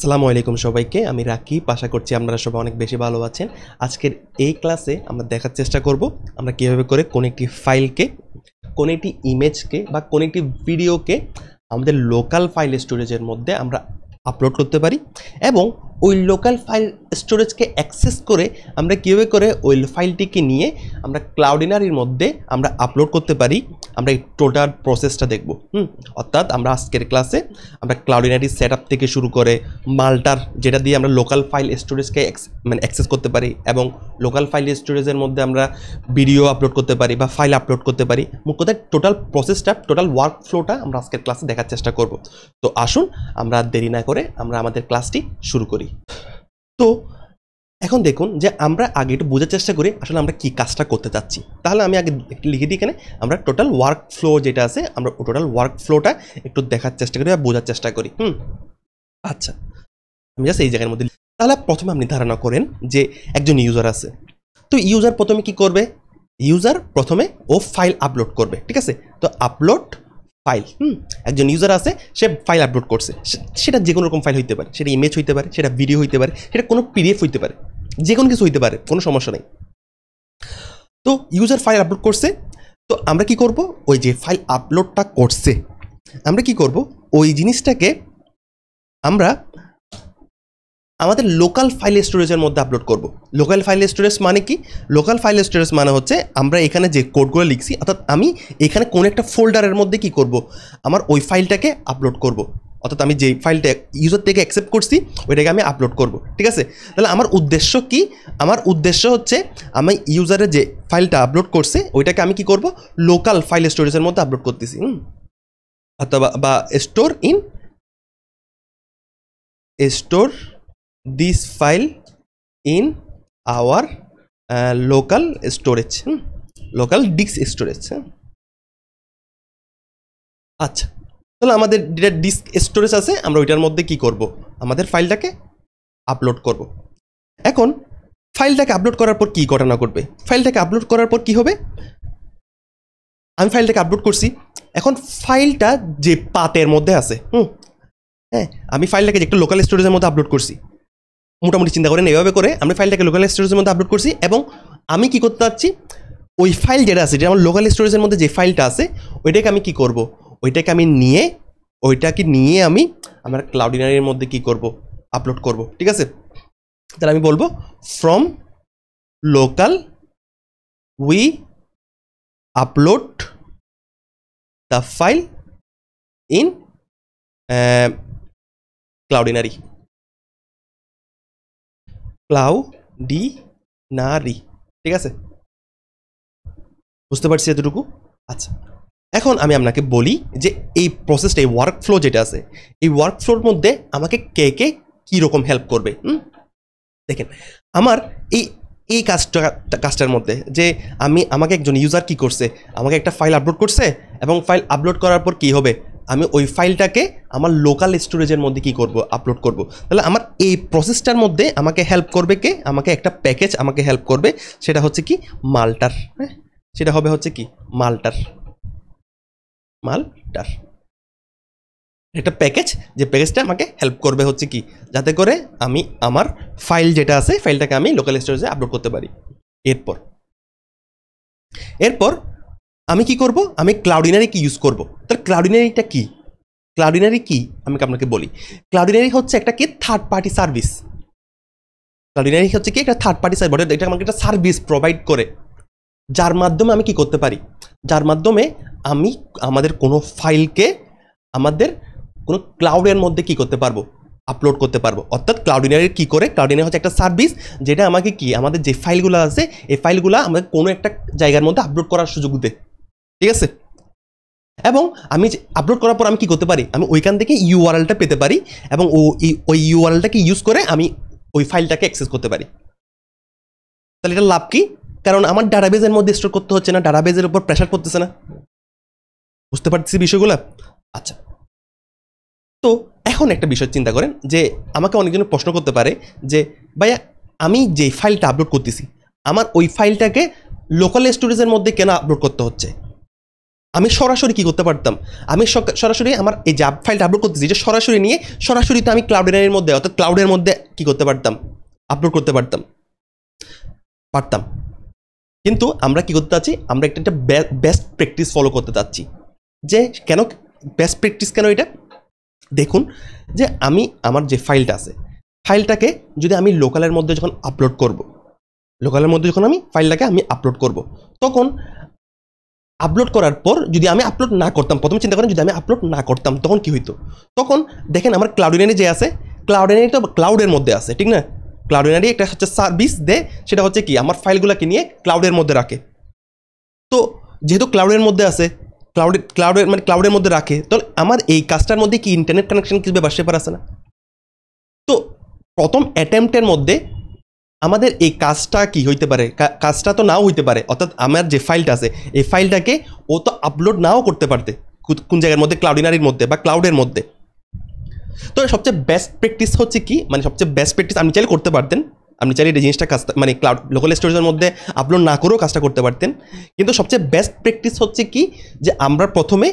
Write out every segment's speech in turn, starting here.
আসসালামু আলাইকুম সবাইকে। আমি রাকিব। আশা করছি আপনারা সবাই অনেক বেশি ভালো আছেন। আজকের এই ক্লাসে আমরা দেখার চেষ্টা করব আমরা কীভাবে করে কোনো একটি ফাইলকে, কোনো একটি ইমেজকে বা কোনো একটি ভিডিওকে আমাদের লোকাল ফাইল স্টোরেজের মধ্যে আমরা আপলোড করতে পারি এবং ওই লোকাল ফাইল স্টোরেজকে অ্যাক্সেস করে আমরা কীভাবে করে ওই ফাইলটিকে নিয়ে আমরা ক্লাউডিনারির মধ্যে আমরা আপলোড করতে পারি। আমরা এই টোটাল প্রসেসটা দেখব। অর্থাৎ আমরা আজকের ক্লাসে আমরা ক্লাউডিনারি সেটআপ থেকে শুরু করে মাল্টার, যেটা দিয়ে আমরা লোকাল ফাইল স্টোরেজকে অ্যাক্সেস করতে পারি এবং লোকাল ফাইল স্টোরেজের মধ্যে আমরা ভিডিও আপলোড করতে পারি বা ফাইল আপলোড করতে পারি। মোট কথা টোটাল প্রসেসটা, টোটাল ওয়ার্ক ফ্লোটা আমরা আজকের ক্লাসে দেখার চেষ্টা করব। তো আসুন আমরা দেরি না করে আমরা আমাদের ক্লাসটি শুরু করি। তো এখন দেখুন যে আমরা আগে একটু বোঝার চেষ্টা করি আসলে আমরা কি কাজটা করতে চাচ্ছি। তাহলে আমি আগে একটু লিখে দিই, এখানে আমরা টোটাল ওয়ার্ক ফ্লো যেটা আছে আমরা টোটাল ওয়ার্ক ফ্লোটা একটু দেখার চেষ্টা করি বা বোঝার চেষ্টা করি। আচ্ছা, আমি জাস্ট এই জায়গার মধ্যে। তাহলে প্রথমে আপনি ধারণা করেন যে একজন ইউজার আছে। তো ইউজার প্রথমে কি করবে? ইউজার প্রথমে ও ফাইল আপলোড করবে, ঠিক আছে? তো আপলোড ফাইল, একজন ইউজার আছে, সে ফাইল আপলোড করছে। সেটা যে কোনো রকম ফাইল হইতে পারে, সেটা ইমেজ হইতে পারে, সেটা ভিডিও হইতে পারে, সেটা কোনো পিডিএফ হইতে পারে, যে কোনো কিছু হইতে পারে, কোনো সমস্যা নেই। তো ইউজার ফাইল আপলোড করছে। তো আমরা কি করব? ওই যে ফাইল আপলোডটা করছে আমরা কি করব? ওই জিনিসটাকে আমরা আমাদের লোকাল ফাইল স্টোরেজের মধ্যে আপলোড করব। লোকাল ফাইল স্টোরেজ মানে কি? লোকাল ফাইল স্টোরেজ মানে হচ্ছে আমরা এখানে যে কোডগুলো লিখছি, অর্থাৎ আমি এখানে কোনো একটা ফোল্ডারের মধ্যে কি করব, আমার ওই ফাইলটাকে আপলোড করব। অর্থাৎ আমি যে ফাইলটা ইউজার থেকে অ্যাকসেপ্ট করছি ওইটাকে আমি আপলোড করব, ঠিক আছে? তাহলে আমার উদ্দেশ্য কি? আমার উদ্দেশ্য হচ্ছে আমি ইউজারের যে ফাইলটা আপলোড করছে ওইটাকে আমি কি করব, লোকাল ফাইল স্টোরেজের মধ্যে আপলোড করতেছি, অথবা বা store this file in our local storage, local disk storage। আচ্ছা, তাহলে আমাদের যেটা ডিস্ক স্টোরেজ আছে আমরা ওইটার মধ্যে কি করব, আমাদের ফাইলটাকে আপলোড করব। এখন ফাইলটাকে আপলোড করার পর কি ঘটনা ঘটবে? ফাইলটাকে আপলোড করার পর কি হবে? আমি ফাইলটাকে আপলোড করছি। এখন ফাইলটা যে পাথের মধ্যে আছে, হ্যাঁ, আমি ফাইলটাকে যে একটা লোকাল স্টোরেজের মধ্যে আপলোড করছি, মোটামুটি চিন্তা করেন এভাবে করে আমি ফাইলটাকে লোকাল স্টোরেজের মধ্যে আপলোড করছি এবং আমি কি করতে চাচ্ছি, ওই ফাইল যেটা আছে, যেটা আমার লোকাল স্টোরেজের মধ্যে যে ফাইলটা আছে ওইটাকে আমি কি করব, ওইটাকে নিয়ে আমি আমার ক্লাউডিনারির মধ্যে কি করব, আপলোড করব, ঠিক আছে? তাহলে আমি বলবো from local we upload the file in Cloudinary, ঠিক আছে? বুঝতে পারছি এতটুকু? আচ্ছা, এখন আমি আপনাকে বলি যে এই প্রসেসটা, এই ওয়ার্ক ফ্লো যেটা আছে, এই ওয়ার্ক ফ্লোর মধ্যে আমাকে কে কে কীরকম হেল্প করবে। দেখেন, আমার এই কাজটার মধ্যে যে আমাকে একজন ইউজার কি করছে, আমাকে একটা ফাইল আপলোড করছে এবং ফাইল আপলোড করার পর কি হবে, আমি ওই ফাইলটাকে আমার লোকাল স্টোরেজের মধ্যে কি করব, আপলোড করব। তাহলে আমার এই প্রসেসটার মধ্যে আমাকে হেল্প করবে কে? আমাকে একটা প্যাকেজ আমাকে হেল্প করবে, সেটা হচ্ছে কি মাল্টার। হ্যাঁ, সেটা হবে হচ্ছে কি মাল্টার একটা প্যাকেজ, যে প্যাকেজটা আমাকে হেল্প করবে হচ্ছে কি, যাতে করে আমি আমার ফাইল যেটা আছে ফাইলটাকে আমি লোকাল স্টোরেজে আপলোড করতে পারি। এরপর আমি কি করব, আমি ক্লাউডিনারি কি ইউজ করব। তাহলে ক্লাউডিনারিটা কি? ক্লাউডিনারি কি আমি আপনাকে বলি। ক্লাউডিনারি হচ্ছে একটা কি থার্ড পার্টি সার্ভিস। ক্লাউডিনারি হচ্ছে কি একটা থার্ড পার্টি সার্ভিস, এটা আমাকে একটা সার্ভিস প্রোভাইড করে, যার মাধ্যমে আমি কি করতে পারি, যার মাধ্যমে আমি আমাদের কোনো ফাইলকে আমাদের কোনো ক্লাউডের মধ্যে কি করতে পারবো, আপলোড করতে পারবো। অর্থাৎ ক্লাউডিনারি কি করে, ক্লাউডিনারি হচ্ছে একটা সার্ভিস যেটা আমাকে কি আমাদের যে ফাইলগুলো আছে এই ফাইলগুলো আমাদের কোনো একটা জায়গার মধ্যে আপলোড করার সুযোগ দেয়, ঠিক আছে? এবং আমি আপলোড করার পর আমি কি করতে পারি, আমি ওইখান থেকে ইউআরএলটা পেতে পারি এবং ওই ইউআরএলটাকে ইউজ করে আমি ওই ফাইলটাকে অ্যাক্সেস করতে পারি। তাহলে এটা লাভ কি? কারণ আমার ডাটাবেজের মধ্যে স্টোর করতে হচ্ছে না, ডাটাবেজের উপর প্রেশার পড়তেছে না। বুঝতে পারছি বিষয়গুলো? আচ্ছা, তো এখন একটা বিষয় চিন্তা করেন যে আমাকে অনেকজন প্রশ্ন করতে পারে যে ভাইয়া আমি যে ফাইলটা আপলোড করতেছি আমার ওই ফাইলটাকে লোকাল স্টোরেজের মধ্যে কেন আপলোড করতে হচ্ছে? আমি সরাসরি কি করতে পারতাম, আমি সরাসরি আমার এই যে ফাইলটা আপলোড করতেছি যে সরাসরি নিয়ে সরাসরি তো আমি ক্লাউডের মধ্যে অর্থাৎ ক্লাউডের মধ্যে কি করতে পারতাম, আপলোড করতে পারতাম। কিন্তু আমরা কি করতে চাচ্ছি, আমরা একটা বেস্ট প্র্যাকটিস ফলো করতে চাচ্ছি। যে কেন বেস্ট প্র্যাকটিস, কেন এটা দেখুন, যে আমি আমার যে ফাইলটা আছে ফাইলটাকে যদি আমি লোকালের মধ্যে যখন আপলোড করব, লোকালের মধ্যে যখন আমি ফাইলটাকে আমি আপলোড করব, তখন আপলোড করার পর যদি আমি আপলোড না করতাম, প্রথমে চিন্তা করেন যদি আমি আপলোড না করতাম তখন কি হইতো। তখন দেখেন আমার ক্লাউডিনারি যে আছে, ক্লাউডিনারি তো ক্লাউডের মধ্যে আছে, ঠিক না? ক্লাউডিনারি একটা হচ্ছে সার্ভিস দেয়, সেটা হচ্ছে কি আমার ফাইলগুলোকে নিয়ে ক্লাউডের মধ্যে রাখে। তো যেহেতু ক্লাউডের মধ্যে আছে, ক্লাউডের মধ্যে রাখে, তাহলে আমার এই কাজটার মধ্যে কি ইন্টারনেট কানেকশন কি ব্যাপার আছে না? তো প্রথম অ্যাটেম্পটের মধ্যে আমাদের এই কাজটা কি হইতে পারে, কাজটা তো নাও হইতে পারে, অর্থাৎ আমার যে ফাইলটা আছে এই ফাইলটাকে ও তো আপলোড নাও করতে পারতে কোন জায়গার মধ্যে, ক্লাউডিনারির মধ্যে বা ক্লাউডের মধ্যে। তো সবচেয়ে বেস্ট প্র্যাকটিস হচ্ছে কি, মানে সবচেয়ে বেস্ট প্র্যাকটিস আপনি চাইলে করতে পারতেন, আপনি চাইলে এই জিনিসটা কাজটা মানে ক্লাউড লোকাল স্টোরেজের মধ্যে আপলোড না করেও কাজটা করতে পারতেন। কিন্তু সবচেয়ে বেস্ট প্র্যাকটিস হচ্ছে কি, যে আমরা প্রথমে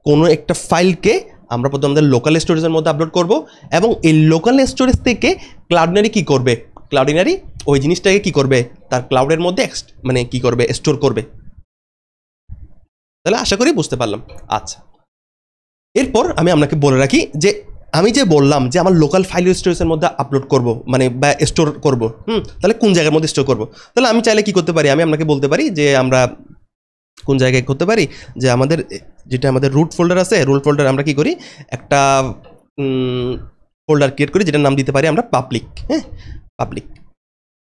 কোনো একটা ফাইলকে আমরা প্রথমে আমাদের লোকাল স্টোরেজের মধ্যে আপলোড করব, এবং এই লোকাল স্টোরেজ থেকে ক্লাউডিনারি কি করবে, ক্লাউডিনারি ওই জিনিসটাকে কি করবে, তার ক্লাউডের মধ্যে মানে কি করবে, স্টোর করবে। তাহলে আশা করি বুঝতে পারলাম। আচ্ছা, এরপর আমি আপনাকে বলে রাখি যে আমি যে বললাম যে আমার লোকাল ফাইল স্টোরেজের মধ্যে আপলোড করব, মানে বা স্টোর করব, তাহলে কোন জায়গার মধ্যে স্টোর করব। তাহলে আমি চাইলে কি করতে পারি, আমি আপনাকে বলতে পারি যে আমরা কোন জায়গায় করতে পারি, যে আমাদের যেটা আমাদের রুট ফোল্ডার আছে, রুট ফোল্ডার আমরা কি করি, একটা ফোল্ডার ক্রিয়েট করি যেটার নাম দিতে পারি আমরা পাবলিক। হ্যাঁ, পাবলিক।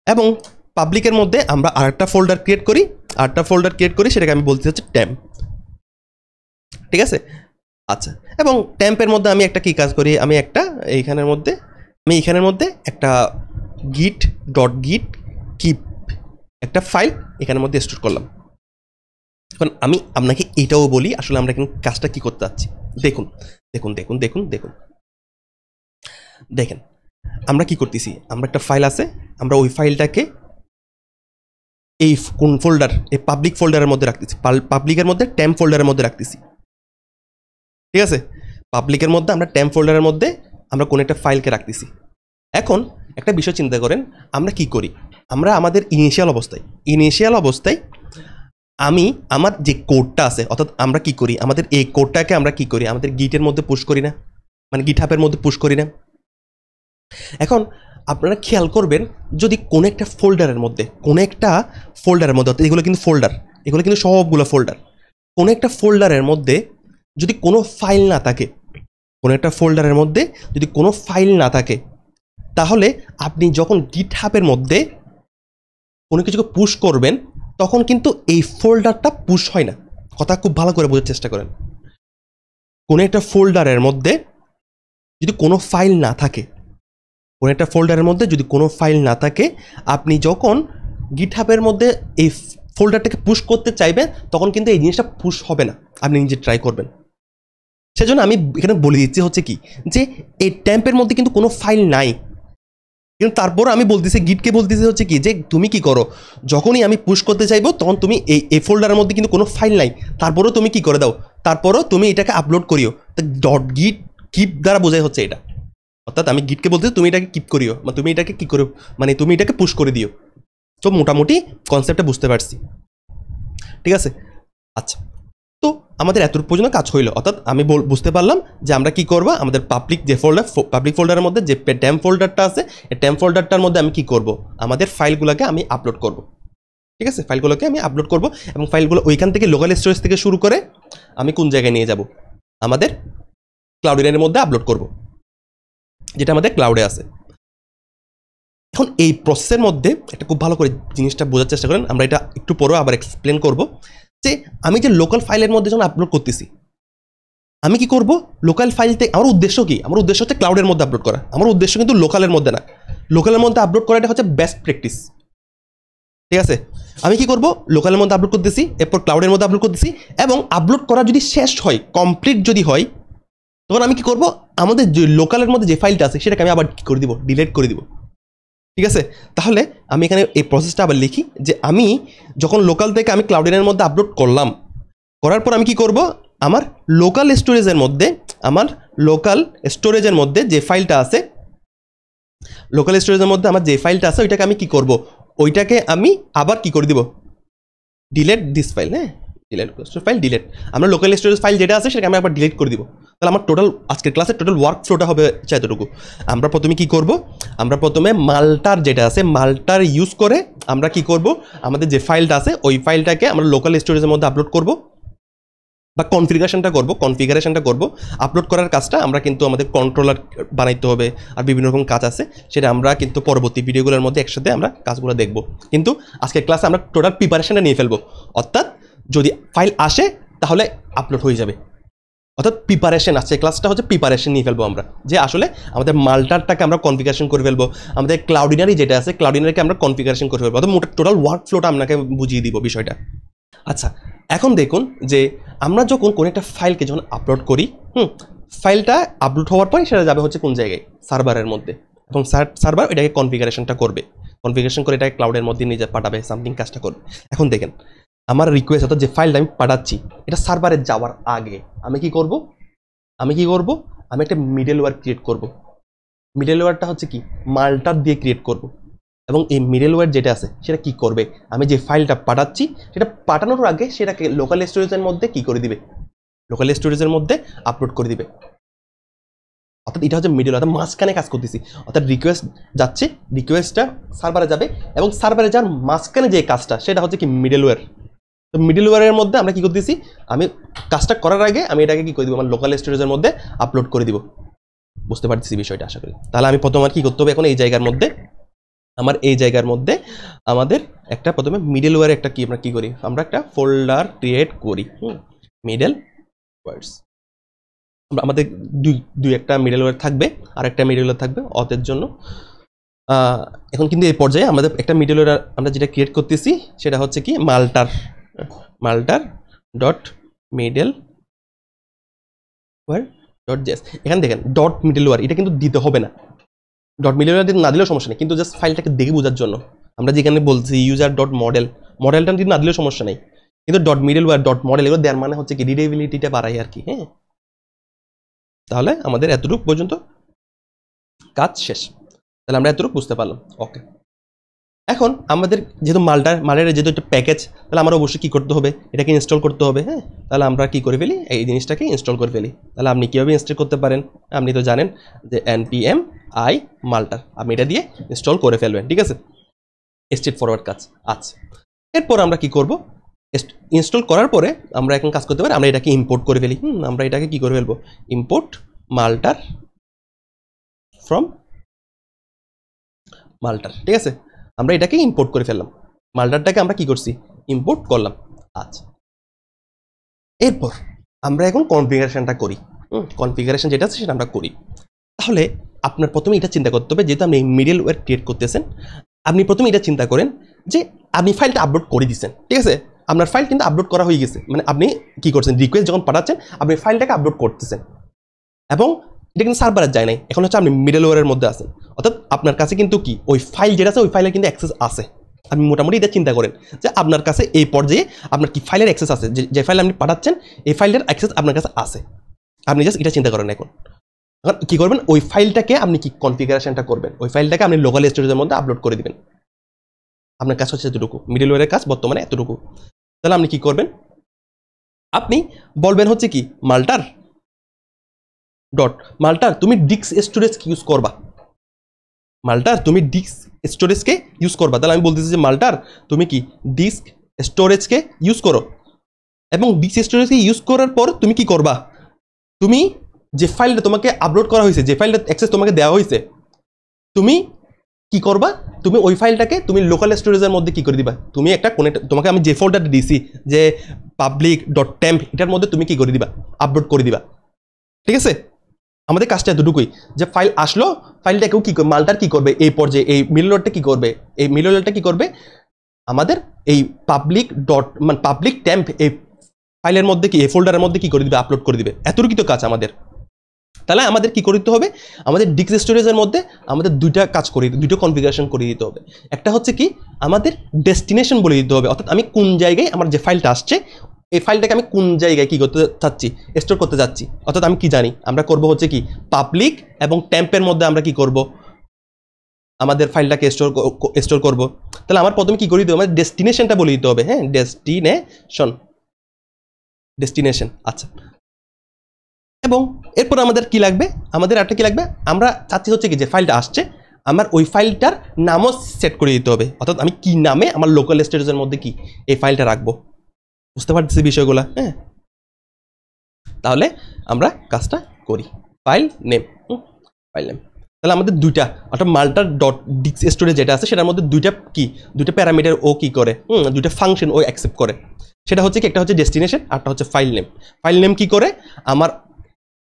এবং পাবলিকের মধ্যে আমরা আরেকটা ফোল্ডার ক্রিয়েট করি, সেটাকে আমি বলতে হচ্ছে ট্যাম্প। ঠিক আছে? আচ্ছা, এবং ট্যাম্পের মধ্যে আমি একটা কি কাজ করি, আমি এইখানের মধ্যে একটা গিট কিপ একটা ফাইল এখানের মধ্যে স্টোর করলাম। এখন আমি আপনাকে এটাও বলি আসলে আমরা এখানে কাজটা কি করতে যাচ্ছি। দেখুন দেখেন আমরা কি করতেছি, আমরা একটা ফাইল আছে, আমরা ওই ফাইলটাকে এই কোন ফোল্ডার, এই পাবলিক ফোল্ডারের মধ্যে রাখতেছি, পাবলিকের মধ্যে ট্যাম্প ফোল্ডারের মধ্যে রাখতেছি। ঠিক আছে? পাবলিকের মধ্যে আমরা ট্যাম্প ফোল্ডারের মধ্যে আমরা কোন একটা ফাইলকে রাখতেছি। এখন একটা বিষয় চিন্তা করেন, আমরা কি করি, আমরা আমাদের ইনিশিয়াল অবস্থায় আমি আমার যে কোডটা আছে, অর্থাৎ আমরা কি করি, আমাদের এই কোডটাকে আমরা কি করি, আমাদের গিটের মধ্যে পুশ করি না, মানে গিটহাবের মধ্যে পুশ করি না। এখন আপনারা খেয়াল করবেন, যদি কোনো একটা ফোল্ডারের মধ্যে অর্থাৎ এগুলো কিন্তু সবগুলো ফোল্ডার, কোনো একটা ফোল্ডারের মধ্যে যদি কোনো ফাইল না থাকে, তাহলে আপনি যখন গিটহাবের মধ্যে কোনো কিছুকে পুশ করবেন তখন কিন্তু এই ফোল্ডারটা পুশ হয় না। কথা খুব ভালো করে বোঝার চেষ্টা করেন। কোনো একটা ফোল্ডারের মধ্যে যদি কোনো ফাইল না থাকে, আপনি যখন গিটহাবের মধ্যে এই ফোল্ডারটাকে পুশ করতে চাইবেন তখন কিন্তু এই জিনিসটা পুশ হবে না, আপনি নিজে ট্রাই করবেন। সেজন্য আমি এখানে বলে দিচ্ছি হচ্ছে কি, যে এই ট্যাম্পের মধ্যে কিন্তু কোনো ফাইল নাই, কিন্তু তারপর আমি গিটকে বলতেছি হচ্ছে কি, যে তুমি কি করো, যখনই আমি পুশ করতে চাইবো তখন তুমি এই ফোল্ডারের মধ্যে কিন্তু কোনো ফাইল নাই, তারপরেও তুমি কি করে দাও, তারপরও তুমি এটাকে আপলোড করিও। তো গিট কিপ দ্বারা বোঝাই হচ্ছে এটা, অর্থাৎ আমি গিটকে বলতে তুমি এটাকে কিপ করিও, বা তুমি এটাকে কি করো, মানে তুমি এটাকে পুশ করে দিও। তো মোটামুটি কনসেপ্টটা বুঝতে পারছি। ঠিক আছে? আচ্ছা, তো আমাদের এতটুকু পর্যন্ত কাজ হইলো, অর্থাৎ আমি বুঝতে পারলাম যে আমরা কি করব, আমাদের পাবলিক ফোল্ডারের মধ্যে যে ট্যাম্প ফোল্ডারটা আছে, এই ট্যাম্প ফোল্ডারটার মধ্যে আমি কি করব, আমাদের ফাইলগুলোকে আমি আপলোড করব। ঠিক আছে? ফাইলগুলোকে আমি আপলোড করব, এবং ফাইলগুলো ওইখান থেকে লোকাল স্টোরেজ থেকে শুরু করে আমি কোন জায়গায় নিয়ে যাব, আমাদের ক্লাউডিনারির মধ্যে আপলোড করব, যেটা আমাদের ক্লাউডে আছে। এখন এই প্রসেসের মধ্যে একটা খুব ভালো করে জিনিসটা বোঝার চেষ্টা করেন, আমরা এটা একটু পরেও আবার এক্সপ্লেন করব, যে আমি যে লোকাল ফাইলের মধ্যে যখন আপলোড করতেছি, আমি কি করব, লোকাল ফাইলতে আমার উদ্দেশ্য কি, আমার উদ্দেশ্য হচ্ছে ক্লাউডের মধ্যে আপলোড করা, আমার উদ্দেশ্য কিন্তু লোকালের মধ্যে না। লোকালের মধ্যে আপলোড করাটা হচ্ছে বেস্ট প্র্যাকটিস। ঠিক আছে? আমি কি করব, লোকালের মধ্যে আপলোড করতেছি, এরপর ক্লাউডের মধ্যে আপলোড করতেছি, এবং আপলোড করা যদি শেষ হয়, কমপ্লিট যদি হয়, তখন আমি কি করব, আমাদের যে লোকালের মধ্যে যে ফাইলটা আছে সেটাকে আমি আবার কি করে দিব, ডিলিট করে দিব। ঠিক আছে? তাহলে আমি এখানে এই প্রসেসটা আবার লিখি, যে আমি যখন লোকাল থেকে আমি ক্লাউডিনের মধ্যে আপলোড করার পর আমি কি করব, আমার লোকাল স্টোরেজের মধ্যে যে ফাইলটা আছে, ওইটাকে আমি কি করব, ওইটাকে আমি আবার কি করে দিব, ডিলেট দিস ফাইল। হ্যাঁ, ডিলেট আমরা লোকাল স্টোরেজ ফাইল যেটা আছে সেটাকে আমি আবার ডিলিট করে দিব। তাহলে আমার টোটাল আজকের ক্লাসের টোটাল ওয়ার্ক ফ্লোটা হবে এতটুকু। আমরা প্রথমে কি করব, আমরা প্রথমে মাল্টার যেটা আছে, মাল্টার ইউজ করে আমরা কি করব, আমাদের যে ফাইলটা আছে ওই ফাইলটাকে আমরা লোকাল স্টোরেজের মধ্যে আপলোড করব বা কনফিগারেশনটা করব। আপলোড করার কাজটা আমরা কিন্তু আমাদের কন্ট্রোলার বানাইতে হবে আর বিভিন্ন রকম কাজ আছে, সেটা আমরা কিন্তু পরবর্তী ভিডিওগুলোর মধ্যে একসাথে আমরা কাজগুলো দেখব। কিন্তু আজকের ক্লাসে আমরা টোটাল প্রিপারেশনটা নিয়ে ফেলবো, অর্থাৎ যদি ফাইল আসে তাহলে আপলোড হয়ে যাবে। অর্থাৎ প্রিপারেশন আছে, ক্লাসটা হচ্ছে প্রিপারেশন নিয়ে ফেলবো আমরা, যে আসলে আমাদের মাল্টারটাকে আমরা কনফিগারেশন করে ফেলবো, আমাদের ক্লাউডিনারি যেটা আছে ক্লাউডিনারিকে আমরা কনফিগারেশন করে ফেলবো, অর্থাৎ টোটাল ওয়ার্ক ফ্লোটা আপনাকে বুঝিয়ে দিব বিষয়টা। আচ্ছা, এখন দেখুন যে আমরা যখন কোনো একটা ফাইলকে যখন আপলোড করি, ফাইলটা আপলোড হওয়ার পরে সেটা যাবে হচ্ছে কোন জায়গায়, সার্ভারের মধ্যে, এবং সার্ভার এটাকে কনফিগারেশনটা করবে, কনফিগারেশন করে এটাকে ক্লাউডের মধ্যে নিজে পাঠাবে, সামথিং কাজটা করবে। এখন দেখেন আমার রিকোয়েস্ট, অর্থাৎ যে ফাইলটা আমি পাঠাচ্ছি এটা সার্ভারে যাওয়ার আগে আমি কি করব, আমি একটা মিডলওয়্যার ক্রিয়েট করব। মিডলওয়্যারটা হচ্ছে কি, মাল্টার দিয়ে ক্রিয়েট করব, এবং এই মিডলওয়্যার যেটা আছে সেটা কি করবে, আমি যে ফাইলটা পাঠাচ্ছি সেটা পাঠানোর আগে সেটাকে লোকাল স্টোরেজের মধ্যে কি করে দিবে, লোকাল স্টোরেজের মধ্যে আপলোড করে দিবে। অর্থাৎ এটা হচ্ছে মিডল, অর্থাৎ মাঝখানে কাজ করতেছি, অর্থাৎ রিকোয়েস্ট যাচ্ছে, রিকোয়েস্টটা সার্ভারে যাবে, এবং সার্ভারে যাওয়ার মাঝখানে যে কাজটা সেটা হচ্ছে কি মিডলওয়্যার। তো মিডলওয়্যারের মধ্যে আমরা কি করতেছি, আমি কাজটা করার আগে আমি এটাকে কি করে দিব, আমার লোকাল স্টোরেজের মধ্যে আপলোড করে দিব। বুঝতে পারতেছি বিষয়টা আশা করি। তাহলে আমি প্রথমে কি করতে হবে, এখন এই জায়গার মধ্যে আমাদের একটা প্রথমে মিডলওয়্যার একটা কি আমরা কি করি, আমরা একটা ফোল্ডার ক্রিয়েট করি, মিডলওয়্যারস। আমাদের দুই একটা মিডলওয়্যার থাকবে, আর একটা মিডলওয়্যার থাকবে অথের জন্য। এখন কিন্তু এই পর্যায়ে আমাদের একটা মিডলওয়্যার আমরা যেটা ক্রিয়েট করতেছি সেটা হচ্ছে কি মাল্টার ডট মিডলওয়্যার ডট জেএস। এখানে দেখেন ডট মিডলওয়্যার এটা কিন্তু দিতে হবে না, ডট মিডলওয়্যার না দিলেও সমস্যা নেই, কিন্তু জাস্ট ফাইলটাকে দেখে বোঝার জন্য আমরা যেখানে বলছি ইউজার ডট মডেলটা যদি না দিলেও সমস্যা নেই, কিন্তু ডট মিডলওয়্যার ডট মডেল এগুলো দেওয়ার মানে হচ্ছে কি রিডেবিলিটিটা বাড়াই আর কি। হ্যাঁ, তাহলে আমাদের এতটুকু পর্যন্ত কাজ শেষ। তাহলে আমরা এতটুকু বুঝতে পারলাম। ওকে, এখন আমাদের যেহেতু মাল্টারের যেহেতু একটা প্যাকেজ, তাহলে আমরা অবশ্যই কী করতে হবে, এটাকে ইনস্টল করতে হবে। হ্যাঁ, তাহলে আমরা কী করে ফেলি, এই জিনিসটাকে ইনস্টল করে ফেলি। তাহলে আপনি কীভাবে ইনস্টল করতে পারেন, আপনি তো জানেন যে npm i মাল্টার, আপনি এটা দিয়ে ইনস্টল করে ফেলবেন। ঠিক আছে, স্ট্রেট ফরওয়ার্ড কাজ। আচ্ছা, এরপর আমরা কি করব, ইনস্টল করার পরে আমরা এখন কাজ করতে পারি, আমরা এটাকে ইম্পোর্ট করে ফেলি। আমরা এটাকে কি করে ফেলবো, ইম্পোর্ট মাল্টার ফ্রম মাল্টার। ঠিক আছে, আমরা এটাকে ইম্পোর্ট করে ফেললাম, মাল্টারটাকে আমরা কি করছি, ইম্পোর্ট করলাম। আচ্ছা, এরপর আমরা এখন কনফিগারেশনটা করি। কনফিগারেশন যেটা আছে সেটা আমরা করি। তাহলে আপনার প্রথমে এটা চিন্তা করতে হবে, যেহেতু আপনি মিডলওয়্যার ক্রিয়েট করতেছেন, আপনি প্রথমে এটা চিন্তা করেন যে আপনি ফাইলটা আপলোড করে দিচ্ছেন। ঠিক আছে, আপনার ফাইল কিন্তু আপলোড করা হয়ে গেছে, মানে আপনি কি করছেন, রিকোয়েস্ট যখন পাঠাচ্ছেন আপনি ফাইলটাকে আপলোড করতেছেন, এবং এটা কিন্তু সার্ভারে যায় নাই, এখন হচ্ছে আপনি মিডলওয়্যারের মধ্যে আছেন। অর্থাৎ আপনার কাছে কিন্তু কি ওই ফাইল যেটা আছে ওই ফাইলের কিন্তু অ্যাক্সেস আছে। আপনি মোটামুটি এটা চিন্তা করেন যে আপনার কাছে এই পর্যায়ে আপনার কি ফাইলের অ্যাক্সেস আছে, যে ফাইল আপনি পাঠাচ্ছেন এই ফাইলের অ্যাক্সেস আপনার কাছে আছে। আপনি জাস্ট এটা চিন্তা করেন। এখন কি করবেন, ওই ফাইলটাকে আপনি কি কনফিগারেশনটা করবেন, ওই ফাইলটাকে আপনি লোকাল স্টোরেজের মধ্যে আপলোড করে দিবেন। আপনার কাজ হচ্ছে এতটুকু, মিডলওয়্যারের কাজ বর্তমানে এতটুকু। তাহলে আপনি কি করবেন, আপনি বলবেন হচ্ছে কি মাল্টার তুমি ডিস্ক স্টোরেজ ইউজ করবা, তুমি ডিস্ক স্টোরেজকে ইউজ করবা। তাহলে আমি বলতেছি যে মাল্টার তুমি কি ডিস্ক স্টোরেজকে ইউজ করো, এবং ডিস্ক স্টোরেজকে ইউজ করার পর তুমি কি করবা, তুমি যে ফাইলটা তোমাকে আপলোড করা হয়েছে, যে ফাইলটা অ্যাক্সেস তোমাকে দেওয়া হয়েছে, তুমি কি করবা, তুমি ওই ফাইলটাকে তুমি লোকাল স্টোরেজের মধ্যে কি করে দিবা, তুমি একটা তোমাকে আমি যে ফোল্ডারটা দিছি যে public.temp, এটার মধ্যে তুমি কি করে দিবা, আপলোড করে দিবা। ঠিক আছে, আমাদের কাজটা এতটুকুই, যে ফাইল আসলো, ফাইলটাকেও কি করবে, মাল্টার কি করবে, এই পর্যায়ে এই মিডলওয়্যারটা কি করবে, আমাদের এই পাবলিক টেম্প এই ফাইলের মধ্যে কি এই ফোল্ডারের মধ্যে কি করে দিবে, আপলোড করে দিবে। এতটুকুই তো কাজ আমাদের। তাহলে আমাদের কি করতে হবে, আমাদের ডিস্ক স্টোরেজের মধ্যে আমাদের দুইটা কনফিগারেশন করে দিতে হবে। একটা হচ্ছে কি আমাদের ডেস্টিনেশন বলে দিতে হবে, অর্থাৎ আমি কোন জায়গায় আমার যে ফাইলটা আসছে এই ফাইলটাকে আমি কোন জায়গায় কি করতে চাচ্ছি, স্টোর করতে যাচ্ছি। অর্থাৎ আমি কি জানি, আমরা করব হচ্ছে কি পাবলিক এবং টেম্পের মধ্যে আমরা কি করব, আমাদের ফাইলটাকে স্টোর করব। তাহলে আমার প্রথমে কি করে দিতে হবে, আমার ডেস্টিনেশনটা বলে দিতে হবে। হ্যাঁ, ডেস্টিনেশন। আচ্ছা, এবং এরপর আমাদের কি লাগবে, আমাদের একটা কি লাগবে, আমরা চাচ্ছি হচ্ছে কি যে ফাইলটা আসছে, আমার ওই ফাইলটার নামও সেট করে দিতে হবে। অর্থাৎ আমি কি নামে আমার লোকাল স্টোরেজের মধ্যে কি এই ফাইলটা রাখবো। বুঝতে পারতেছি বিষয়গুলো? হ্যাঁ, তাহলে আমরা কাজটা করি। ফাইল নেম, তাহলে আমাদের দুইটা, অর্থাৎ মাল্টার ডট ডিস্ক স্টোরেজ যেটা আছে সেটার মধ্যে দুইটা প্যারামিটার ও কি করে, দুইটা ফাংশন ও অ্যাকসেপ্ট করে। সেটা হচ্ছে কি, একটা হচ্ছে ডেস্টিনেশন, আরটা হচ্ছে ফাইল নেম। ফাইল নেম কি করে, আমার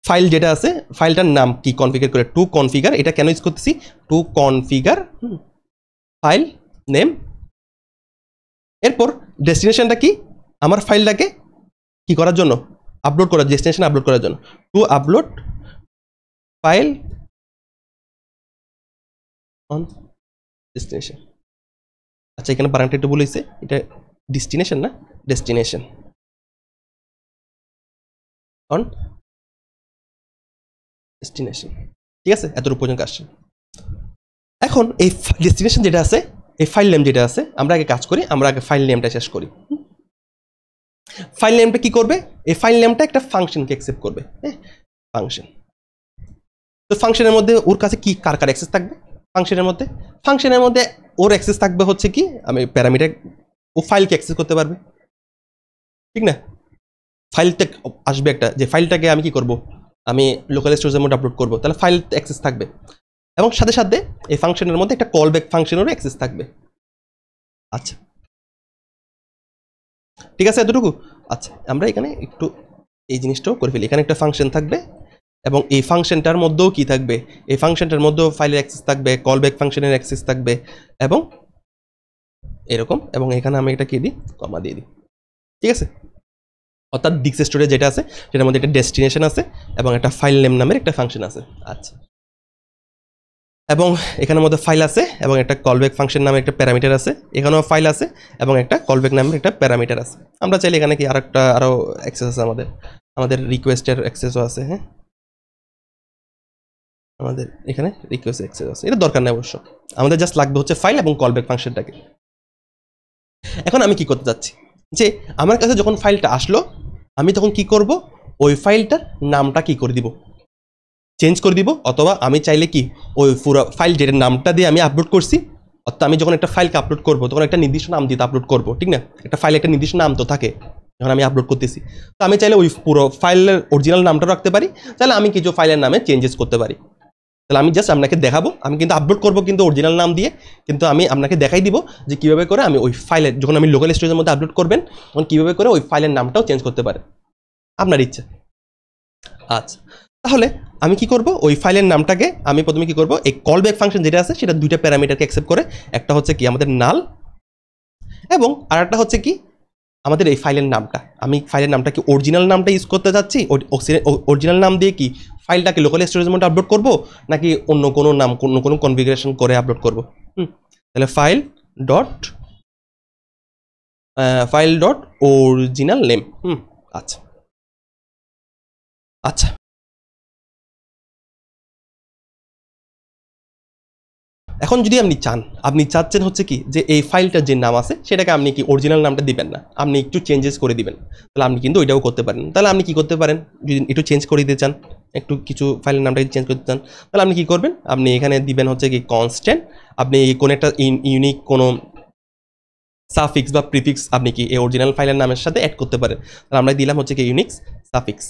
ফাইল যেটা আছে ফাইলটার নাম কি কনফিগার করে, টু কনফিগার, এটা কেন ইউজ করতেছি, টু কনফিগার ফাইল নেম। এরপর ডেস্টিনেশনটা কি, আমার ফাইলটাকে কি করার জন্য, আপলোড করার, ডেস্টিনেশন আপলোড করার জন্য, to upload file on destination. আচ্ছা, এখানে বানানটা একটু বলেছে, এটা ডেস্টিনেশন না ডেস্টিনেশন অন ডেস্টিনেশন। ঠিক আছে, এতটুকু পর্যন্ত আসছে। এখন এই ডেস্টিনেশন যেটা আছে, এই ফাইল নেম যেটা আছে, আমরা আগে কাজ করি, আমরা আগে ফাইল নেমটা শেষ করি। ফাইল নেমটা কি করবে, এই ফাইল নেমটা একটা ফাংশনকে অ্যাকসেপ্ট করবে। হ্যাঁ, ফাংশন। তো ফাংশনের মধ্যে ওর কাছে কি কার অ্যাক্সেস থাকবে, ফাংশনের মধ্যে ওর অ্যাক্সেস থাকবে হচ্ছে কি, আমি প্যারামিটার, ও ফাইলকে অ্যাক্সেস করতে পারবে, ঠিক না। ফাইলটা আসবে একটা, যে ফাইলটাকে আমি কি করব, আমি লোকাল স্টোরেজের মধ্যে আপলোড করব, তাহলে ফাইল অ্যাক্সেস থাকবে। এবং সাথে সাথে এই ফাংশনের মধ্যে একটা কল ব্যাক ফাংশনেরও অ্যাক্সেস থাকবে। আচ্ছা, ঠিক আছে এতটুকু। আচ্ছা, আমরা এখানে একটু এই জিনিসটাও করে ফেলি। এখানে একটা ফাংশন থাকবে এবং এই ফাংশনটার মধ্যেও কি থাকবে, এই ফাংশনটার মধ্যেও ফাইলের অ্যাক্সেস থাকবে, কল ব্যাক ফাংশনের অ্যাক্সেস থাকবে এবং এরকম। এবং এখানে আমি এটা কি দিই, কমা দিয়ে দিই। ঠিক আছে, অর্থাৎ ডিস্ক স্টোরেজ যেটা আছে সেটার মধ্যে একটা ডেস্টিনেশন আছে এবং একটা ফাইল নেম নামের একটা ফাংশন আছে। আচ্ছা, এবং এখানের মধ্যে ফাইল আছে এবং একটা কলব্যাক ফাংশন নামে একটা প্যারামিটার আছে, এখানেও ফাইল আছে এবং একটা কলব্যাক নামের একটা প্যারামিটার আছে। আমরা চাইলে এখানে কি আরও অ্যাক্সেস আছে, আমাদের রিকোয়েস্টের অ্যাক্সেসও আছে। হ্যাঁ, আমাদের এখানে রিকোয়েস্ট অ্যাক্সেস আছে, এটা দরকার নেই অবশ্য, আমাদের জাস্ট লাগবে হচ্ছে ফাইল এবং কলব্যাক ফাংশনটাকে। এখন আমি কি করতে যাচ্ছি, যে আমার কাছে যখন ফাইলটা আসলো আমি তখন কি করব, ওই ফাইলটার নামটা কি করে দিব, চেঞ্জ করে দিব। অথবা আমি চাইলে কি ওই পুরো ফাইল যেটার নামটা দিয়ে আমি আপলোড করছি, অর্থাৎ আমি যখন একটা ফাইলকে আপলোড করবো তখন একটা নির্দিষ্ট নাম দিয়ে আপলোড করবো, ঠিক না। একটা ফাইলে একটা নির্দিষ্ট নাম তো থাকে যখন আমি আপলোড করতেছি, তো আমি চাইলে ওই পুরো ফাইলের অরিজিনাল নামটা রাখতে পারি, তাহলে আমি কিছু ফাইলের নামে চেঞ্জেস করতে পারি। তাহলে আমি জাস্ট আপনাকে দেখাবো, আমি কিন্তু আপলোড করবো কিন্তু অরিজিনাল নাম দিয়ে, কিন্তু আমি আপনাকে দেখাই দিব যে কীভাবে করে আমি ওই ফাইলের, যখন আমি লোকাল স্টোরেজের মধ্যে আপলোড করবেন তখন কীভাবে করে ওই ফাইলের নামটাও চেঞ্জ করতে পারে, আপনার ইচ্ছা। আচ্ছা, তাহলে আমি কি করব, ওই ফাইলের নামটাকে আমি প্রথমে কি করব, এই কল ব্যাক ফাংশন যেটা আছে সেটা দুইটা প্যারামিটারকে অ্যাকসেপ্ট করে, একটা হচ্ছে কি আমাদের নাল এবং আরেকটা হচ্ছে কি আমাদের এই ফাইলের নামটা। আমি ফাইলের নামটা কি অরিজিনাল নামটা ইউজ করতে যাচ্ছি, অরিজিনাল নাম দিয়ে কি ফাইলটাকে লোকাল স্টোরেজের মধ্যে আপলোড করব, নাকি অন্য কোনো নাম, কোনো কনফিগারেশন করে আপলোড করব। তাহলে ফাইল ডট অরিজিনাল নেম। আচ্ছা আচ্ছা, এখন যদি আপনি চাচ্ছেন হচ্ছে কি যে এই ফাইলটার যে নাম আছে সেটাকে আপনি কি অরিজিনাল নামটা দিবেন না, আপনি একটু চেঞ্জেস করে দিবেন, তাহলে আপনি কিন্তু ওইটাও করতে পারেন। তাহলে আপনি কি করতে পারেন, যদি একটু চেঞ্জ করে দিতে চান, একটু কিছু ফাইলের নামটা চেঞ্জ করতে চান, তাহলে আপনি কি করবেন, আপনি এখানে দিবেন হচ্ছে কি কনস্ট্যান্ট, আপনি কোনো একটা ইউনিক কোনো সাফিক্স বা প্রিফিক্স আপনি কি এই অরিজিনাল ফাইলের নামের সাথে অ্যাড করতে পারেন। তাহলে আমরা দিলাম হচ্ছে কি ইউনিক্স সাফিক্স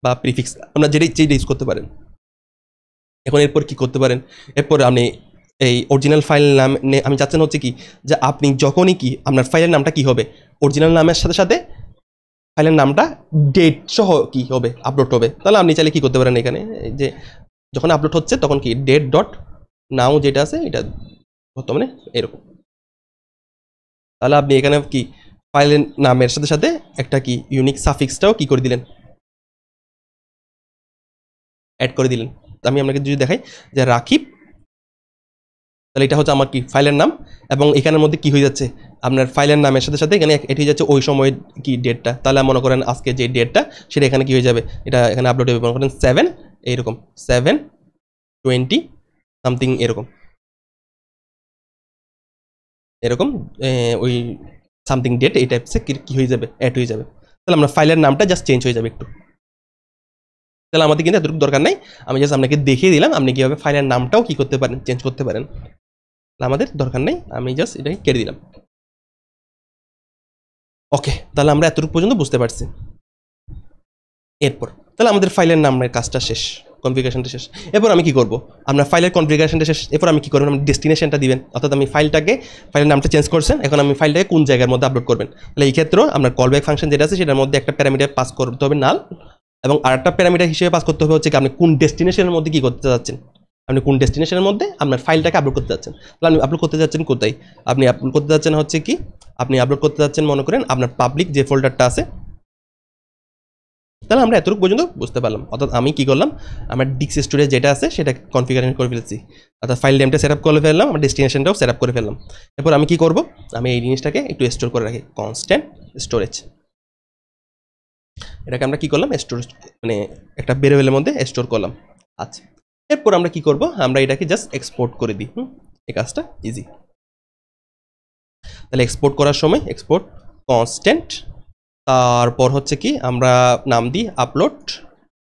বা প্রিফিক্স, আপনারা যেটা ইউজ করতে পারেন। এখন এরপর কি করতে পারেন, এরপর আপনি এই অরিজিনাল ফাইল নাম আমি চাচ্ছেন হচ্ছে কি যে আপনি যখনই কি আপনার ফাইলের নামটা কি হবে, অরিজিনাল নামের সাথে সাথে ফাইলের নামটা ডেট সহ কি হবে, আপলোড হবে। তাহলে আপনি চাইলে কি করতে পারেন, এখানে যে যখন আপলোড হচ্ছে তখন কি ডেট ডট নাও যেটা আছে এটা বর্তমানে এরকম। তাহলে আপনি এখানে কি ফাইলের নামের সাথে সাথে একটা কি ইউনিক সাফিক্সটাও কি করে দিলেন, অ্যাড করে দিলেন। আমি আপনাকে যদি দেখাই যে রাকিব তাহলে এটা হচ্ছে আমার কি ফাইলের নাম, এবং এখানের মধ্যে কি হয়ে যাচ্ছে আপনার ফাইলের নামের সাথে সাথে এখানে এটি যাচ্ছে ওই সময়ের কি ডেটটা। তাহলে মনে করেন আজকে যে ডেটটা সেটা এখানে কি হয়ে যাবে, এটা এখানে আপলোড হবে মনে করেন 7 এইরকম 7/20 সামথিং এরকম ওই সামথিং ডেট এই টাইপসে কি হয়ে যাবে, অ্যাড হয়ে যাবে। তাহলে আমরা ফাইলের নামটা জাস্ট চেঞ্জ হয়ে যাবে একটু। তাহলে আমাদের কিন্তু এতটুকু দরকার নাই, আমি জাস্ট আপনাকে দেখিয়ে দিলাম আপনি কীভাবে ফাইলের নামটাও কি করতে পারেন, চেঞ্জ করতে পারেন। আমাদের দরকার নেই, আমি জাস্ট এটাকে কেটে দিলাম। ওকে, তাহলে আমরা এতটুকু পর্যন্ত বুঝতে পারছি। এরপর তাহলে আমাদের ফাইলের নামের কাজটা শেষ, কনফিগারেশনটা শেষ। এরপর আমি কি করব, আপনার ফাইলের কনফিগারেশনটা শেষ। এরপর আমি কি করবেন, আপনি ডেস্টিনেশনটা দিবেন, অর্থাৎ আমি ফাইলের নামটা চেঞ্জ করছেন, এখন আমি ফাইলটাকে কোন জায়গার মধ্যে আপলোড করবেন। তাহলে এই ক্ষেত্রেও আপনার কলব্যাক ফাংশন যেটা আছে সেটার মধ্যে একটা প্যারামিটার পাস করতে হবে নাল, এবং আরেকটা প্যারামিটার হিসেবে পাস করতে হবে হচ্ছে কি আপনি কোন ডেস্টিনেশনের মধ্যে কি করতে যাচ্ছেন, আপনি কোন ডেস্টিনেশনের মধ্যে আপনার ফাইলটাকে আপলোড করতে যাচ্ছেন। তাহলে আপনি আপলোড করতে যাচ্ছেন কোথায়, আপনি আপলোড করতে যাচ্ছেন হচ্ছে কি আপনি আপলোড করতে যাচ্ছেন মনে করেন আপনার পাবলিক যে ফোল্ডারটা আছে। তাহলে আমরা এতটুকু পর্যন্ত বুঝতে পারলাম, অর্থাৎ আমি কি করলাম আমার ডিস্ক স্টোরেজ যেটা আছে সেটা কনফিগারেশন করে ফেলেছি, অর্থাৎ ফাইল নেমটা সেট আপ করে ফেললাম, আমার ডেস্টিনেশনটাও সেট আপ করে ফেললাম। এরপর আমি কি করব, আমি এই জিনিসটাকে একটু স্টোর করে রাখি, কনস্ট্যান্ট স্টোরেজ। এটাকে আমরা কি করলাম স্টোরেজ মানে একটা ভেরিয়েবলের মধ্যে স্টোর করলাম। আচ্ছা, এরপর আমরা কি করব, আমরা এটাকে জাস্ট এক্সপোর্ট করে দিই। এই কাজটা ইজি। তাহলে এক্সপোর্ট করার সময় এক্সপোর্ট কনস্ট্যান্ট, তারপর হচ্ছে কি আমরা নাম দিই আপলোড,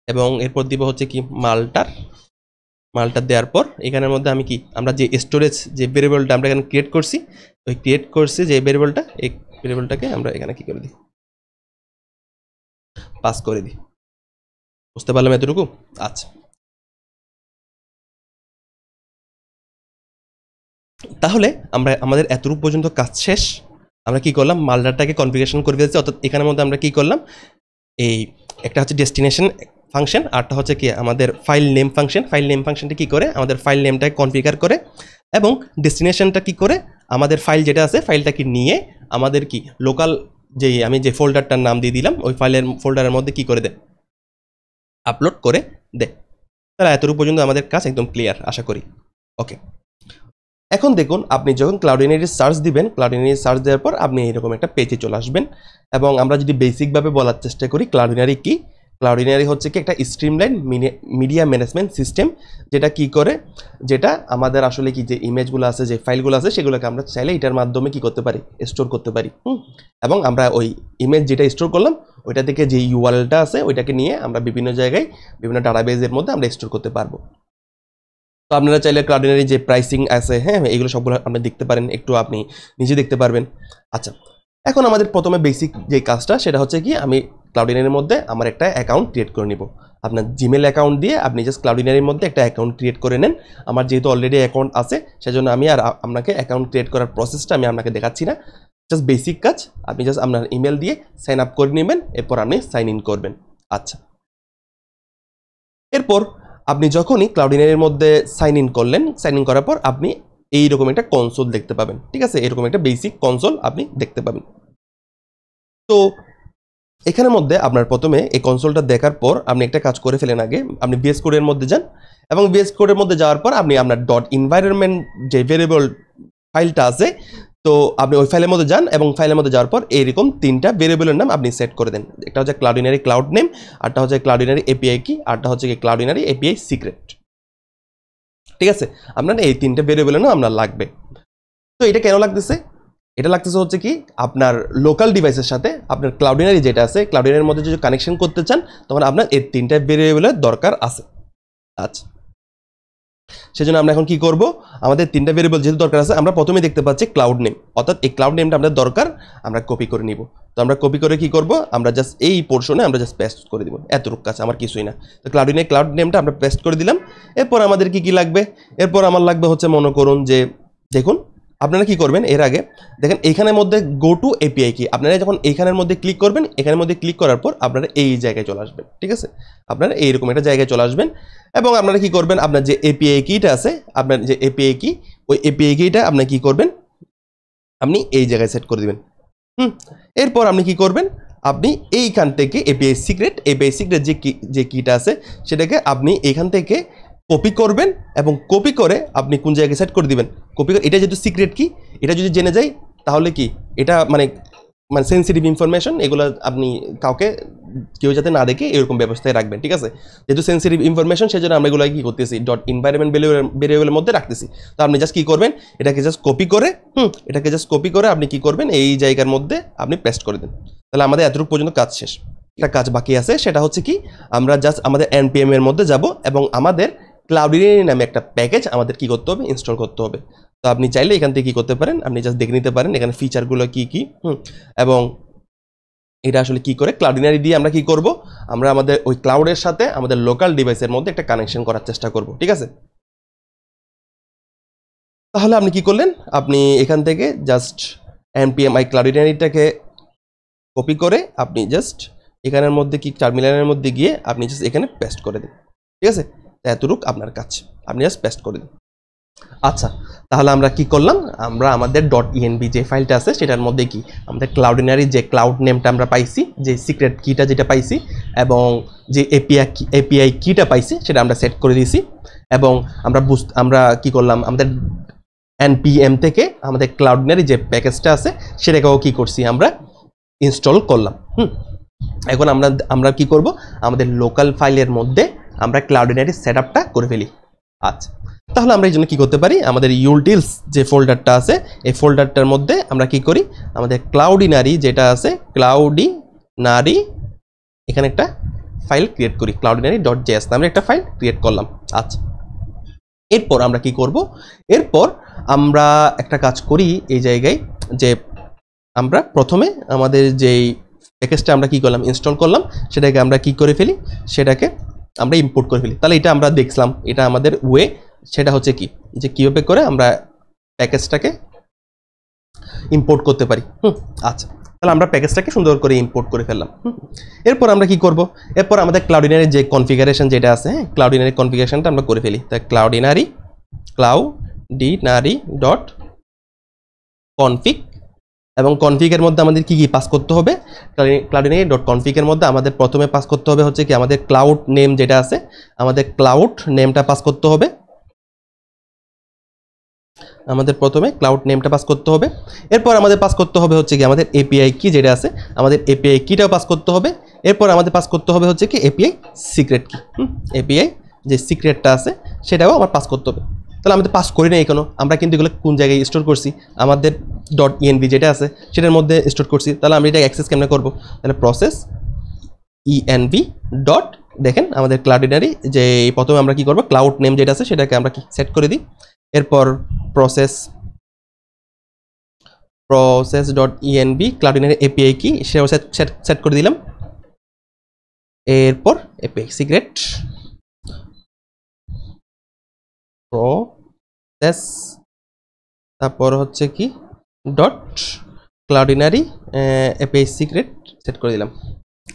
এবং এরপর দিব হচ্ছে কি মাল্টার দেওয়ার পর এখানের মধ্যে আমি কি আমরা যে স্টোরেজ যে ভেরিয়েবলটা আমরা এখানে ক্রিয়েট করছি, ওই ক্রিয়েট করছি যে ভেরিয়েবলটা, এই ভেরিয়েবলটাকে আমরা এখানে কি করে দিই পাস করে দিই। বুঝতে পারলাম এতটুকু? আচ্ছা, তাহলে আমরা আমাদের এতটুকু পর্যন্ত কাজ শেষ। আমরা কি করলাম মাল্টারটাকে কনফিগারেশন করে ফেলছি, অর্থাৎ এখানের মধ্যে আমরা কি করলাম এই একটা হচ্ছে ডেস্টিনেশন ফাংশন, আরটা হচ্ছে কি আমাদের file name function. File name ফাংশনটা কি করে আমাদের ফাইল নেমটাকে কনফিগার করে, এবং ডেস্টিনেশনটা কি করে আমাদের ফাইল যেটা আছে ফাইলটাকে নিয়ে আমাদের কি লোকাল আমি যে ফোল্ডারটার নাম দিয়ে দিলাম ওই ফোল্ডারের মধ্যে কি করে দেয় আপলোড করে দেয়। তাহলে এতটুকু পর্যন্ত আমাদের কাজ একদম ক্লিয়ার আশা করি। ওকে, এখন দেখুন আপনি যখন ক্লাউডিনারি সার্চ দিবেন, ক্লাউডিনারি সার্চ দেওয়ার পর আপনি এরকম একটা পেজে চলে আসবেন। এবং আমরা যদি বেসিকভাবে বলার চেষ্টা করি ক্লাউডিনারি কি, ক্লাউডিনারি হচ্ছে কি একটা স্ট্রিমলাইন মিডিয়া ম্যানেজমেন্ট সিস্টেম, যেটা কি করে, যেটা আমাদের আসলে কি যে ইমেজগুলো আছে যে ফাইলগুলো আছে সেগুলোকে আমরা চাইলে এটার মাধ্যমে কি করতে পারি স্টোর করতে পারি। এবং আমরা ওই ইমেজ যেটা স্টোর করলাম ওইটা থেকে যে ইউআরএলটা আছে ওইটাকে নিয়ে আমরা বিভিন্ন জায়গায় বিভিন্ন ডাটাবেজের মধ্যে আমরা স্টোর করতে পারবো। তো আপনারা চাইলে ক্লাউডিনারি যে প্রাইসিং আছে, হ্যাঁ এগুলো সবগুলো আপনি দেখতে পারেন, একটু আপনি নিজে দেখতে পারবেন। আচ্ছা, এখন আমাদের প্রথমে বেসিক যে কাজটা সেটা হচ্ছে কি আমি ক্লাউডিনারির মধ্যে আমার একটা অ্যাকাউন্ট ক্রিয়েট করে নিব। আপনার জিমেল অ্যাকাউন্ট দিয়ে আপনি জাস্ট ক্লাউডিনারির মধ্যে একটা অ্যাকাউন্ট ক্রিয়েট করে নেন। আমার যেহেতু অলরেডি অ্যাকাউন্ট আছে সেজন্য আমি আর আপনাকে অ্যাকাউন্ট ক্রিয়েট করার প্রসেসটা আমি আপনাকে দেখাচ্ছি না, জাস্ট বেসিক কাজ। আপনি জাস্ট আপনার ইমেল দিয়ে সাইন আপ করে নেবেন, এরপর আপনি সাইন ইন করবেন। আচ্ছা, এরপর আপনি যখনই ক্লাউডিনারির মধ্যে সাইন ইন করলেন, সাইন ইন করার পর আপনি এইরকম একটা কনসোল দেখতে পাবেন। ঠিক আছে, এরকম একটা বেসিক কনসোল আপনি দেখতে পাবেন। তো এখানের মধ্যে আপনার প্রথমে এই কনসোলটা দেখার পর আপনি একটা কাজ করে ফেলেন, আগে আপনি VS কোডের মধ্যে যান, এবং VS কোডের মধ্যে যাওয়ার পর আপনি আপনার .environment যে ভেরিয়েবল ফাইলটা আছে তো আপনি ওই ফাইলের মধ্যে যান, এবং ফাইলের মধ্যে যাওয়ার পর এইরকম তিনটা ভেরিয়েবলের নাম আপনি সেট করে দেন। একটা হচ্ছে ক্লাউডিনারি ক্লাউড নেম, আরটা হচ্ছে ক্লাউডিনারি এপিআই কি, আরটা হচ্ছে কি ক্লাউডিনারি এপিআই সিক্রেট। ঠিক আছে, আপনার এই তিনটে ভেরিয়েবলের নাম আপনার লাগবে। তো এটা কেন লাগতেছে, এটা লাগতেছে হচ্ছে কি আপনার লোকাল ডিভাইসের সাথে আপনার ক্লাউডিনারি যেটা আছে ক্লাউডিনারির মধ্যে যদি কানেকশন করতে চান তখন আপনার এই তিনটা ভেরিয়েবলের দরকার আছে। আচ্ছা, সেজন্য আমরা এখন কি করব, আমাদের তিনটা ভেরিয়েবল যেহেতু দরকার আছে আমরা প্রথমে দেখতে পাচ্ছি ক্লাউড নেম, অর্থাৎ এই ক্লাউড নেমটা আমাদের দরকার, আমরা কপি করে নিব। তো আমরা কপি করে কি করব, আমরা জাস্ট এই পোর্শনে আমরা জাস্ট পেস্ট করে দিব, এতটুকু কাজ আমার কিছুই না। তো ক্লাউডিনারি ক্লাউড নেমটা আমরা পেস্ট করে দিলাম। এরপর আমাদের কি কি লাগবে, এরপর আমার লাগবে হচ্ছে মনে করুন যে দেখুন আপনারা কি করবেন, এর আগে দেখেন এইখানের মধ্যে গো টু এপিআই কি, আপনারা যখন এইখানের মধ্যে ক্লিক করবেন এখানের মধ্যে ক্লিক করার পর আপনারা এই জায়গায় চলে আসবেন। ঠিক আছে, আপনারা এইরকম একটা জায়গায় চলে আসবেন, এবং আপনারা কি করবেন আপনার যে এপিআই কিটা আছে, আপনার যে এপিআই কি ওই এপিআই কিটা আপনি কি করবেন আপনি এই জায়গায় সেট করে দিবেন। এরপর আপনি কি করবেন, আপনি এইখান থেকে এপিআই সিক্রেট যে কিটা আছে সেটাকে আপনি এইখান থেকে কপি করবেন এবং কপি করে আপনি কোন জায়গায় সেট করে দিবেন। কপি করে, এটা যেহেতু সিক্রেট কি, এটা যদি জেনে যায় তাহলে কি এটা মানে সেন্সিটিভ ইনফরমেশন, এগুলো আপনি কাউকে কেউ যাতে না দেখে এরকম ব্যবস্থায় রাখবেন, ঠিক আছে। যেহেতু সেন্সিটিভ ইনফরমেশন সেজন্য আমরা এগুলো কি করতেছি, ডট এনভায়রনমেন্ট ভেরিয়েবলের মধ্যে রাখতেছি। তো আপনি জাস্ট কি করবেন, এটাকে জাস্ট কপি করে আপনি কি করবেন, এই জায়গার মধ্যে আপনি পেস্ট করে দেন। তাহলে আমাদের এতটুকু পর্যন্ত কাজ শেষ। একটা কাজ বাকি আছে, সেটা হচ্ছে কি, আমরা জাস্ট আমাদের npm এর মধ্যে যাব এবং আমাদের ক্লাউডিনারি নামে একটা প্যাকেজ আমাদের কি করতে হবে, ইনস্টল করতে হবে। তো আপনি চাইলে এখান থেকে কি করতে পারেন, আপনি জাস্ট দেখে নিতে পারেন এখানে ফিচারগুলো কি কি, এবং এটা আসলে কি করে ক্লাউডিনারি দিয়ে আমরা কি করব, আমরা আমাদের ওই ক্লাউডের সাথে আমাদের লোকাল ডিভাইসের মধ্যে একটা কানেকশন করার চেষ্টা করব, ঠিক আছে। তাহলে আপনি কি করলেন, আপনি এখান থেকে জাস্ট npm i ক্লাউডিনারিটাকে কপি করে আপনি জাস্ট এখানের মধ্যে কি টার্মিনালের মধ্যে গিয়ে আপনি জাস্ট এখানে পেস্ট করে দিন, ঠিক আছে। এতটুকু আপনার কাজ, আপনি জাস্ট পেস্ট করে দিন। আচ্ছা, তাহলে আমরা কি করলাম, আমরা আমাদের .env যে ফাইলটা আছে সেটার মধ্যে কি আমাদের ক্লাউডিনারি যে ক্লাউড নেমটা আমরা পাইছি, যে সিক্রেট কিটা যেটা পাইছি এবং যে এপিআই কিটা পাইছি সেটা আমরা সেট করে দিয়েছি। এবং আমরা কি করলাম, আমাদের npm থেকে আমাদের ক্লাউডিনারি যে প্যাকেজটা আছে সেটাকেও কি করছি, আমরা ইনস্টল করলাম। এখন আমরা কি করব, আমাদের লোকাল ফাইলের মধ্যে আমরা ক্লাউডিনারি সেটআপটা করে ফেলি। আচ্ছা, তাহলে আমরা এই জন্য কি করতে পারি, আমাদের ইউটিলস যে ফোল্ডারটা আছে এই ফোল্ডারটার মধ্যে আমরা কি করি, আমাদের ক্লাউডিনারি যেটা আছে, ক্লাউডিনারি এখানে একটা ফাইল ক্রিয়েট করি, cloudinary.js নামে একটা ফাইল ক্রিয়েট করলাম। আচ্ছা, এরপর আমরা কি করব, এরপর আমরা একটা কাজ করি এই জায়গায়, যে আমরা প্রথমে আমাদের যেই প্যাকেজটা আমরা কি করলাম, ইনস্টল করলাম, সেটাকে আমরা কি করে ফেলি, সেটাকে আমরা ইম্পোর্ট করে ফেলি। তাহলে এটা আমরা দেখলাম, এটা আমাদের ওয়ে, সেটা হচ্ছে কি, যে কিভাবে করে আমরা প্যাকেজটাকে ইম্পোর্ট করতে পারি। আচ্ছা, তাহলে আমরা প্যাকেজটাকে সুন্দর করে ইম্পোর্ট করে ফেললাম। এরপর আমরা কি করব, এরপর আমাদের ক্লাউডিনারি যে কনফিগারেশন যেটা আছে, ক্লাউডিনারি কনফিগারেশনটা আমরা করে ফেলি। তাই ক্লাউডিনারি ডট কনফিগ, এবং কনফিগের মধ্যে আমাদের কি কি পাস করতে হবে, ক্লাউডিনারি ডট কনফিগের মধ্যে আমাদের প্রথমে পাস করতে হবে হচ্ছে কি, আমাদের ক্লাউড নেম যেটা আছে, আমাদের ক্লাউড নেমটা পাস করতে হবে, আমাদের প্রথমে ক্লাউড নেমটা পাস করতে হবে। এরপর আমাদের পাস করতে হবে হচ্ছে কি, আমাদের এপিআই কি যেটা আছে, আমাদের এপিআই কিটাও পাস করতে হবে। এরপর আমাদের পাস করতে হবে হচ্ছে কি, এপিআই সিক্রেট কি, এপিআই যে সিক্রেটটা আছে সেটাও আমার পাস করতে হবে। তাহলে আমাদের পাস করি না এখনো, আমরা কিন্তু এগুলো কোন জায়গায় স্টোর করছি, আমাদের .env যেটা আছে সেটার মধ্যে স্টোর করছি। তাহলে আমি এটা অ্যাক্সেস কেমনে করব, তাহলে প্রসেস env ডট, দেখেন আমাদের ক্লাউডিনারি যে প্রথমে আমরা কি করব, ক্লাউড নেম যেটা আছে সেটাকে আমরা কি সেট করে দিই। এরপর প্রসেস ডট env ক্লাউডিনারি এপিআই কি সেটাও সেট করে দিলাম। এরপর এপিআই সিক্রেট প্রসেস, তারপর হচ্ছে কি ডট ক্লাউডিনারি এপিআই সিক্রেট সেট করে দিলাম।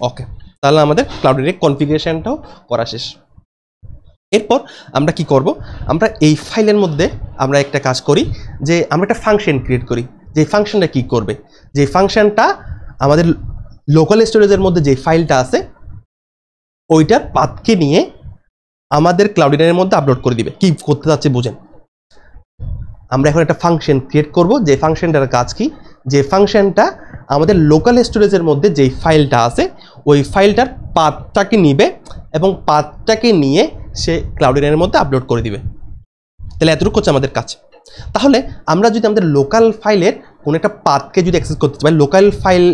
ওকে, তাহলে আমাদের ক্লাউডিনারি কনফিগারেশনটাও করা শেষ। এরপর আমরা কি করব, আমরা এই ফাইলের মধ্যে আমরা একটা কাজ করি, যে আমরা একটা ফাংশন ক্রিয়েট করি। যে ফাংশনটা কি করবে, যে ফাংশনটা আমাদের লোকাল স্টোরেজের মধ্যে যে ফাইলটা আছে ওইটার পাথকে নিয়ে আমাদের ক্লাউডিনারির মধ্যে আপলোড করে দিবে। কি করতে যাচ্ছে বুঝেন, আমরা এখন একটা ফাংশন ক্রিয়েট করব, যে ফাংশনটার কাজ কি, যে ফাংশনটা আমাদের লোকাল স্টোরেজের মধ্যে যেই ফাইলটা আছে ওই ফাইলটার পাথটাকে নিবে এবং পাথটাকে নিয়ে সে ক্লাউডিনারির মধ্যে আপলোড করে দিবে। তাহলে এতটুকু হচ্ছে আমাদের কাজ। তাহলে আমরা যদি আমাদের লোকাল ফাইলের কোনো একটা পাথকে যদি অ্যাক্সেস করতে চাই, লোকাল ফাইল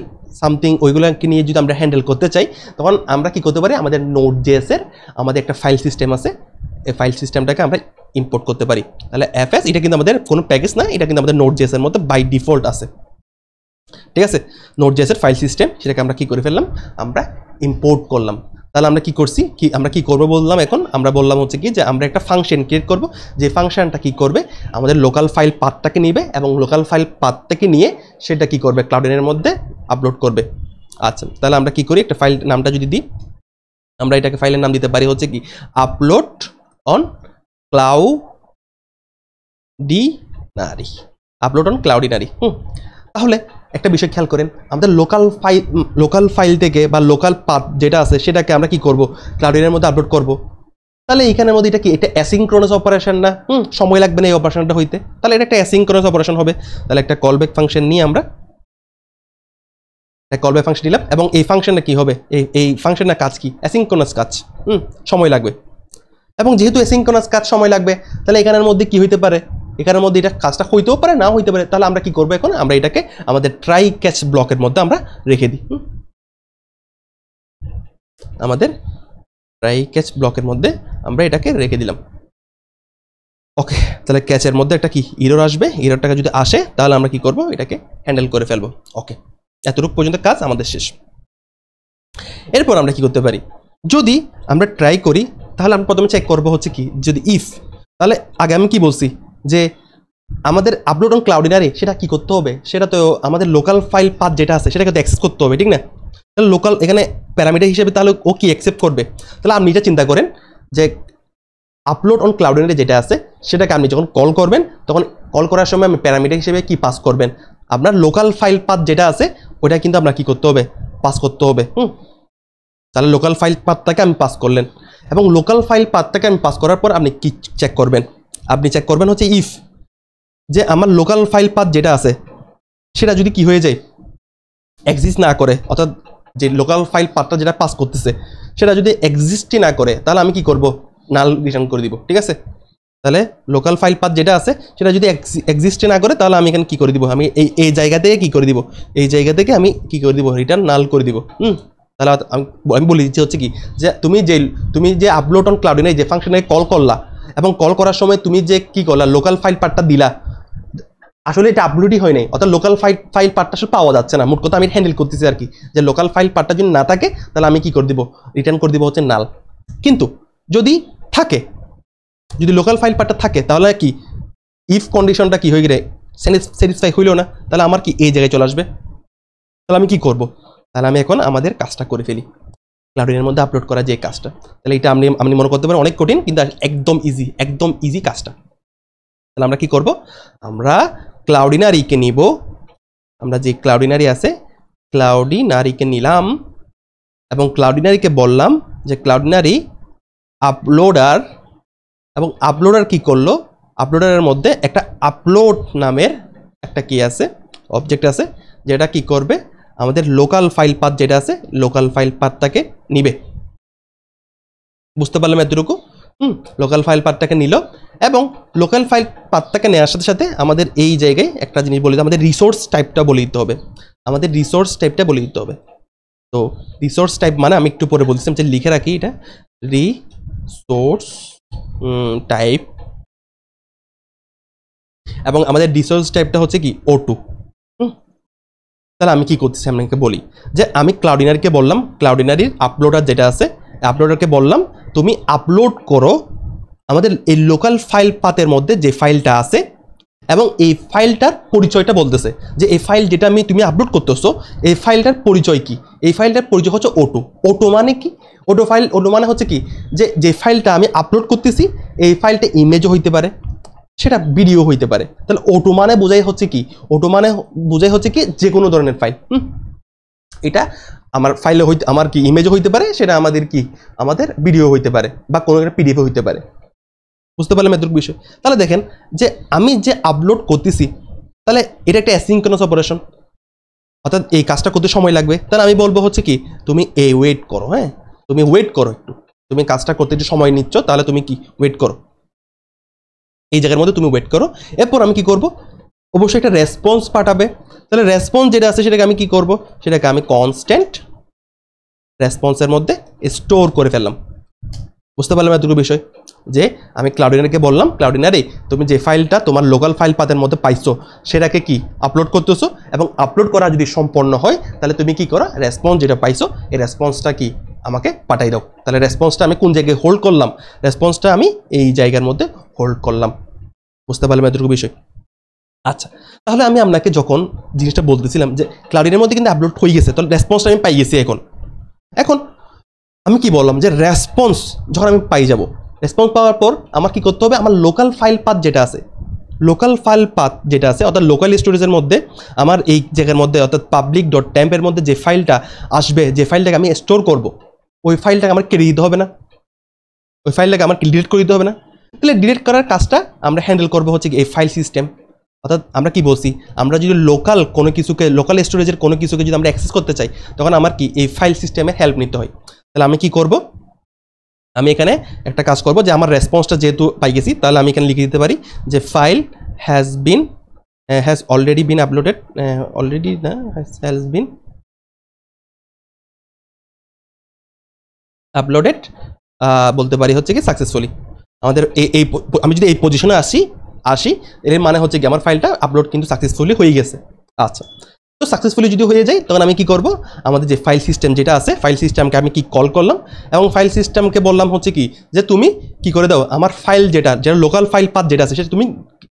সামথিং ওইগুলোকে নিয়ে যদি আমরা হ্যান্ডেল করতে চাই, তখন আমরা কি করতে পারি, আমাদের Node.js এর আমাদের একটা ফাইল সিস্টেম আছে, এই ফাইল সিস্টেমটাকে আমরা ইম্পোর্ট করতে পারি। তাহলে fs, এটা কিন্তু আমাদের কোনো প্যাকেজ না, এটা কিন্তু আমাদের Node.js এর মধ্যে বাই ডিফল্ট আছে, ঠিক আছে। Node.js এর ফাইল সিস্টেম, সেটাকে আমরা কি করে ফেললাম, আমরা ইম্পোর্ট করলাম। তাহলে আমরা কি করছি, আমরা কি করব বললাম, এখন আমরা বললাম হচ্ছে কি, যে আমরা একটা ফাংশন ক্রিয়েট করব, যে ফাংশনটা কি করবে, আমাদের লোকাল ফাইল পাথটাকে নিবে এবং লোকাল ফাইল পাথটাকে নিয়ে সেটা কি করবে, ক্লাউডিনারির মধ্যে আপলোড করবে। আচ্ছা, তাহলে আমরা কি করি, একটা ফাইল নামটা যদি দিই, আমরা এটাকে ফাইলের নাম দিতে পারি হচ্ছে কি, আপলোড অন ক্লাউডিনারি, আপলোড অন ক্লাউডিনারি। তাহলে একটা বিষয় খেয়াল করেন, আমাদের লোকাল ফাইল থেকে বা লোকাল পাথ যেটা আছে সেটাকে আমরা কি করব, ক্লাউডিনারির মধ্যে আপলোড করব। তাহলে এখানের মধ্যে এটা কি, এটা অ্যাসিনক্রোনাস অপারেশন না? সময় লাগবে না এই অপারেশনটা হইতে, তাহলে এটা একটা অ্যাসিনক্রোনাস অপারেশন হবে। তাহলে একটা কলব্যাক ফাংশন নিয়ে আমরা একটা কলব্যাক ফাংশন নিলাম, এবং এই ফাংশনটা কি হবে, এই ফাংশনের কাজ কি, অ্যাসিনক্রোনাস কাজ, সময় লাগবে। এবং যেহেতু অ্যাসিনক্রোনাস কাজ সময় লাগবে, তাহলে এখানের মধ্যে কি হইতে পারে, এখানের মধ্যে এটা কাজটা হইতেও পারে না হইতে পারে। তাহলে আমরা কি করবো এখন, আমরা এটাকে আমাদের ট্রাই ক্যাচ ব্লকের মধ্যে আমরা রেখে দিই। আমাদের ট্রাই ক্যাচ ব্লকের মধ্যে আমরা এটাকে রেখে দিলাম। ওকে, তাহলে ক্যাচের মধ্যে একটা কি এরর আসবে, এররটাকে যদি আসে তাহলে আমরা কি করব, এটাকে হ্যান্ডেল করে ফেলবো। ওকে, এতটুকু পর্যন্ত কাজ আমাদের শেষ। এরপর আমরা কি করতে পারি, যদি আমরা ট্রাই করি তাহলে আমরা প্রথমে চেক করবো হচ্ছে কি, যদি ইফ, তাহলে আগে আমি কি বলছি যে আমাদের আপলোড অন ক্লাউডিনারি সেটা কি করতে হবে, সেটা তো আমাদের লোকাল ফাইল পাথ যেটা আছে সেটাকে তো অ্যাক্সেস করতে হবে, ঠিক না? তাহলে লোকাল এখানে প্যারামিটার হিসেবে তাহলে ও কি অ্যাকসেপ্ট করবে, তাহলে আপনি এটা চিন্তা করেন যে আপলোড অন ক্লাউডিনারি যেটা আছে সেটাকে আপনি যখন কল করবেন তখন কল করার সময় আপনি প্যারামিটার হিসেবে কি পাস করবেন, আপনার লোকাল ফাইল পাথ যেটা আছে ওটা কিন্তু আপনার কি করতে হবে, পাস করতে হবে। তাহলে লোকাল ফাইল পাথটাকে আমি পাস করলেন, এবং লোকাল ফাইল পাথটাকে আমি পাস করার পর আপনি কি চেক করবেন, আপনি চেক করবেন হচ্ছে ইফ, যে আমার লোকাল ফাইল পাথ যেটা আছে সেটা যদি কি হয়ে যায়, এক্সিস্ট না করে, অর্থাৎ যে লোকাল ফাইল পাথটা যেটা পাস করতেছে সেটা যদি এক্সিস্টই না করে, তাহলে আমি কি করব, নাল রিটার্ন করে দিব, ঠিক আছে? তাহলে লোকাল ফাইল পাথ যেটা আছে সেটা যদি এক্সিস্ট না করে, তাহলে আমি এখানে কি করে দিব, আমি এই জায়গা থেকে কি করে দিব, এই জায়গা থেকে আমি কি করে দিব, রিটার্ন নাল করে দিব। তাহলে আমি বলি দিচ্ছি হচ্ছে কি, যে তুমি যে আপলোড অন ক্লাউডিনারি যে ফাংশনে কল করলা, এবং কল করার সময় তুমি যে কি করলা, লোকাল ফাইল পার্টটা দিলা, আসলে এটা আপলোডই হয় নাই, অর্থাৎ লোকাল ফাইল পার্টটা আসলে পাওয়া যাচ্ছে না। মোট কথা আমি হ্যান্ডেল করতেছি আর কি, যে লোকাল ফাইল পার্টটা যদি না থাকে তাহলে আমি কি করে দিব, রিটার্ন করে দিব হচ্ছে নাল। কিন্তু যদি থাকে, যদি লোকাল ফাইল পার্টটা থাকে, তাহলে কি ইফ কন্ডিশনটা কি হয়ে গেলে স্যাটিসফাই হইল না, তাহলে আমার কি এই জায়গায় চলে আসবে। তাহলে আমি কি করব, তাহলে আমি এখন আমাদের কাজটা করে ফেলি, ক্লাউডিনের মধ্যে আপলোড করা যে কাজটা। তাহলে এটা আপনি মনে করতে পারেন অনেক কঠিন, কিন্তু একদম ইজি কাজটা। তাহলে আমরা কি করব, আমরা ক্লাউডিনারিকে নিব, আমরা যে ক্লাউডিনারি আছে ক্লাউডিনারিকে নিলাম, এবং ক্লাউডিনারিকে বললাম যে ক্লাউডিনারি আপলোডার, এবং আপলোডার কি করলো, আপলোডারের মধ্যে একটা আপলোড নামের একটা কি আছে, অবজেক্ট আছে, যেটা কি করবে, আমাদের লোকাল ফাইল পাথ যেটা আছে লোকাল ফাইল পাথটাকে নিবে। বুঝতে পারলাম এতটুকু? লোকাল ফাইল পাথটাকে নিল, এবং লোকাল ফাইল পাথটাকে নেওয়ার সাথে সাথে আমাদের এই জায়গায় একটা জিনিস বলে দিতে, আমাদের রিসোর্স টাইপটা বলে দিতে হবে, আমাদের রিসোর্স টাইপটা বলে দিতে হবে। তো রিসোর্স টাইপ মানে আমি একটু পরে বলছিলাম, যে লিখে রাখি, এটা রিসোর্স টাইপ, এবং আমাদের রিসোর্স টাইপটা হচ্ছে কি O2। তাহলে আমি কি করতেছি আপনাকে বলি, যে আমি ক্লাউডিনারিকে বললাম, ক্লাউডিনারির আপলোডার যেটা আছে আপলোডারকে বললাম তুমি আপলোড করো আমাদের এই লোকাল ফাইল পাথের মধ্যে যে ফাইলটা আছে, এবং এই ফাইলটার পরিচয়টা বলতেছে, যে এই ফাইল যেটা তুমি আপলোড করতেছো এই ফাইলটার পরিচয় কি, এই ফাইলটার পরিচয় হচ্ছে O2 মানে কি, O2 মানে হচ্ছে কি, যে ফাইলটা আমি আপলোড করতেছি এই ফাইলটা ইমেজও হইতে পারে, সেটা ভিডিও হইতে পারে। তাহলে O2 মানে বোঝাই হচ্ছে কি, O2 মানে বোঝাই হচ্ছে কি যে কোনো ধরনের ফাইল। এটা আমার ফাইলে হইতে, আমার কি ইমেজও হইতে পারে, সেটা আমাদের ভিডিও হইতে পারে, বা কোনো একটা পিডিএফ হইতে পারে। বুঝতে পারলাম এতটুকু বিষয়? তাহলে দেখেন যে আমি যে আপলোড করতেছি, তাহলে এটা একটা অ্যাসিনক্রোনাস অপারেশন, অর্থাৎ এই কাজটা করতে সময় লাগবে। তাহলে আমি বলবো হচ্ছে কি, তুমি ওয়েট করো, হ্যাঁ তুমি ওয়েট করো একটু, তুমি কাজটা করতে একটু সময় নিচ্ছ, তাহলে তুমি কি ওয়েট করো, এই জায়গার মধ্যে তুমি ওয়েট করো। এরপর আমি কি করব, অবশ্যই একটা রেসপন্স পাঠাবে। তাহলে রেসপন্স যেটা আছে সেটাকে আমি কি করব, সেটাকে আমি কনস্ট্যান্ট রেসপন্সের মধ্যে স্টোর করে ফেললাম। বুঝতে পারলাম এতটুকু বিষয়, যে আমি ক্লাউডিনারিকে বললাম ক্লাউডিনারি তুমি যে ফাইলটা তোমার লোকাল ফাইল পাথের মধ্যে পাইছো সেটাকে কি আপলোড করতেছো, এবং আপলোড করা যদি সম্পন্ন হয় তাহলে তুমি কি করো, রেসপন্স যেটা পাইছো এই রেসপন্সটা কি আমাকে পাঠাই দাও। তাহলে রেসপন্সটা আমি কোন জায়গায় হোল্ড করলাম, রেসপন্সটা আমি এই জায়গার মধ্যে হোল্ড করলাম। বুঝতে পারলাম এতটুকু বিষয়? আচ্ছা, তাহলে আমি আপনাকে যখন জিনিসটা বলতেছিলাম যে ক্লাউডিনের মধ্যে কিন্তু আপলোড হয়ে গেছে, তাহলে রেসপন্সটা আমি পাই গেছি। এখন আমি কি বললাম, যে রেসপন্স যখন আমি পাই যাব, রেসপন্স পাওয়ার পর আমার কি করতে হবে, আমার লোকাল ফাইল পাথ যেটা আছে অর্থাৎ লোকাল স্টোরেজের মধ্যে আমার এই জায়গার মধ্যে অর্থাৎ public.temp-এর মধ্যে যে ফাইলটা আসবে, যে ফাইলটাকে আমি স্টোর করব, ওই ফাইলটাকে আমার কেড়ে দিতে হবে না? ওই ফাইলটাকে আমার ডিলিট করে দিতে হবে না? তাহলে ডিলিট করার কাজটা আমরা হ্যান্ডেল করবো হচ্ছে এই ফাইল সিস্টেম। অর্থাৎ আমরা কি বলছি, আমরা যদি লোকাল কোনো কিছুকে, লোকাল স্টোরেজের কোনো কিছুকে যদি আমরা অ্যাক্সেস করতে চাই, তখন আমার কি এই ফাইল সিস্টেমের হেল্প নিতে হয়। তাহলে আমি কি করব, আমি এখানে একটা কাজ করব যে আমার রেসপন্সটা যেহেতু পাই গেছি, তাহলে আমি এখানে লিখে দিতে পারি যে file has already been uploaded, already না হ্যাজ বিন আপলোডেড, বলতে পারি হচ্ছে কি সাকসেসফুলি। আমাদের এই আমি যদি এই পজিশনে আসি এর মানে হচ্ছে কি আমার ফাইলটা আপলোড কিন্তু সাকসেসফুলি হয়ে গেছে। আচ্ছা, তো সাকসেসফুলি যদি হয়ে যায় তখন আমি কি করব, আমাদের যে ফাইল সিস্টেম যেটা আছে, ফাইল সিস্টেমকে আমি কি কল করলাম এবং ফাইল সিস্টেমকে বললাম হচ্ছে কি যে তুমি কি করে দাও, আমার ফাইল যেটা লোকাল ফাইল পাথ যেটা আছে সেটা তুমি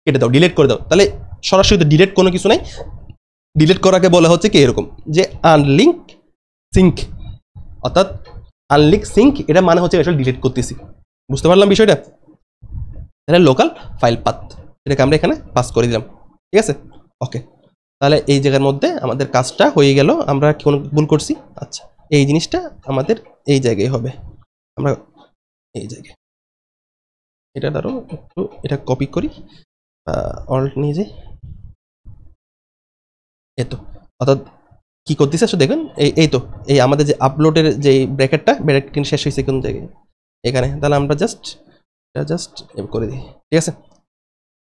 কেটে দাও, ডিলিট করে দাও। তাহলে সরাসরি তো ডিলিট কোনো কিছু নাই, ডিলিট করাকে বলা হচ্ছে কি এরকম যে আনলিঙ্ক সিঙ্ক, অর্থাৎ আনলিঙ্ক সিঙ্ক, এটা মানে হচ্ছে আসলে ডিলিট করতেছি। বুঝতে পারলাম বিষয়টা? তাহলে লোকাল ফাইল পাথ এটাকে আমরা এখানে পাস করে দিলাম, ঠিক আছে? ওকে, তাহলে এই জায়গার মধ্যে আমাদের কাজটা হয়ে গেল। আমরা কি কোনো ভুল করছি? আচ্ছা, এই জিনিসটা আমাদের এই জায়গায় হবে, আমরা এই জায়গায় এটা ধরো একটু এটা কপি করি, অল্ট নিয়ে যাই, এতো। অর্থাৎ কি করতেছে আসলে দেখুন, এই তো এই আমাদের যে আপলোডের যে ব্র্যাকেট কিন্তু শেষ হয়েছে কোন জায়গায়, এখানে। তাহলে আমরা জাস্ট করে দিই, ঠিক আছে?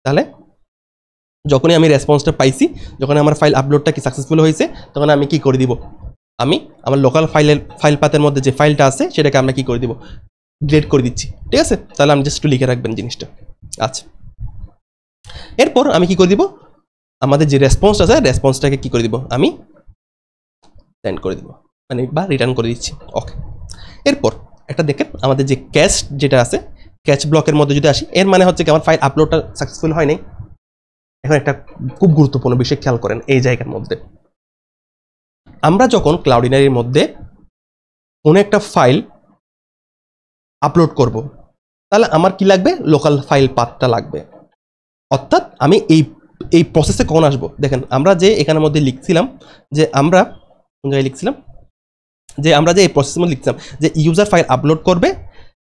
তাহলে যখনই আমি রেসপন্সটা পাইছি, যখন আমার ফাইল আপলোডটা কি সাকসেসফুল হয়েছে, তখন আমি কি করে দিব, আমি আমার লোকাল ফাইল পাথের মধ্যে যে ফাইলটা আছে সেটাকে আমরা কি করে দিব, ডিলিট করে দিচ্ছি, ঠিক আছে? তাহলে আমি জাস্ট একটু লিখে রাখবেন জিনিসটা। আচ্ছা, এরপর আমি কি করে দিব, আমাদের যে রেসপন্সটা আছে রেসপন্সটাকে কি করে দিব, আমি সেন্ড করে দিব, মানে বা রিটার্ন করে দিচ্ছি। ওকে, এরপর একটা দেখেন আমাদের যে ক্যাচ যেটা আছে, ক্যাচ ব্লকের মধ্যে যদি আসি, এর মানে হচ্ছে কি আমার ফাইল আপলোডটা সাকসেসফুল হয় নাই। এখন একটা খুব গুরুত্বপূর্ণ বিষয় খেয়াল করেন, এই জায়গার মধ্যে আমরা যখন ক্লাউডিনারির মধ্যে কোনো একটা ফাইল আপলোড করব, তাহলে আমার কি লাগবে, লোকাল ফাইল পাথটা লাগবে। অর্থাৎ আমি এই প্রসেসে কখন আসবো, দেখেন আমরা যে এখানের মধ্যে লিখছিলাম যে আমরা কোন জায়গায় লিখছিলাম, যে আমরা যে এই প্রসেসের মধ্যে লিখছিলাম যে ইউজার ফাইল আপলোড করবে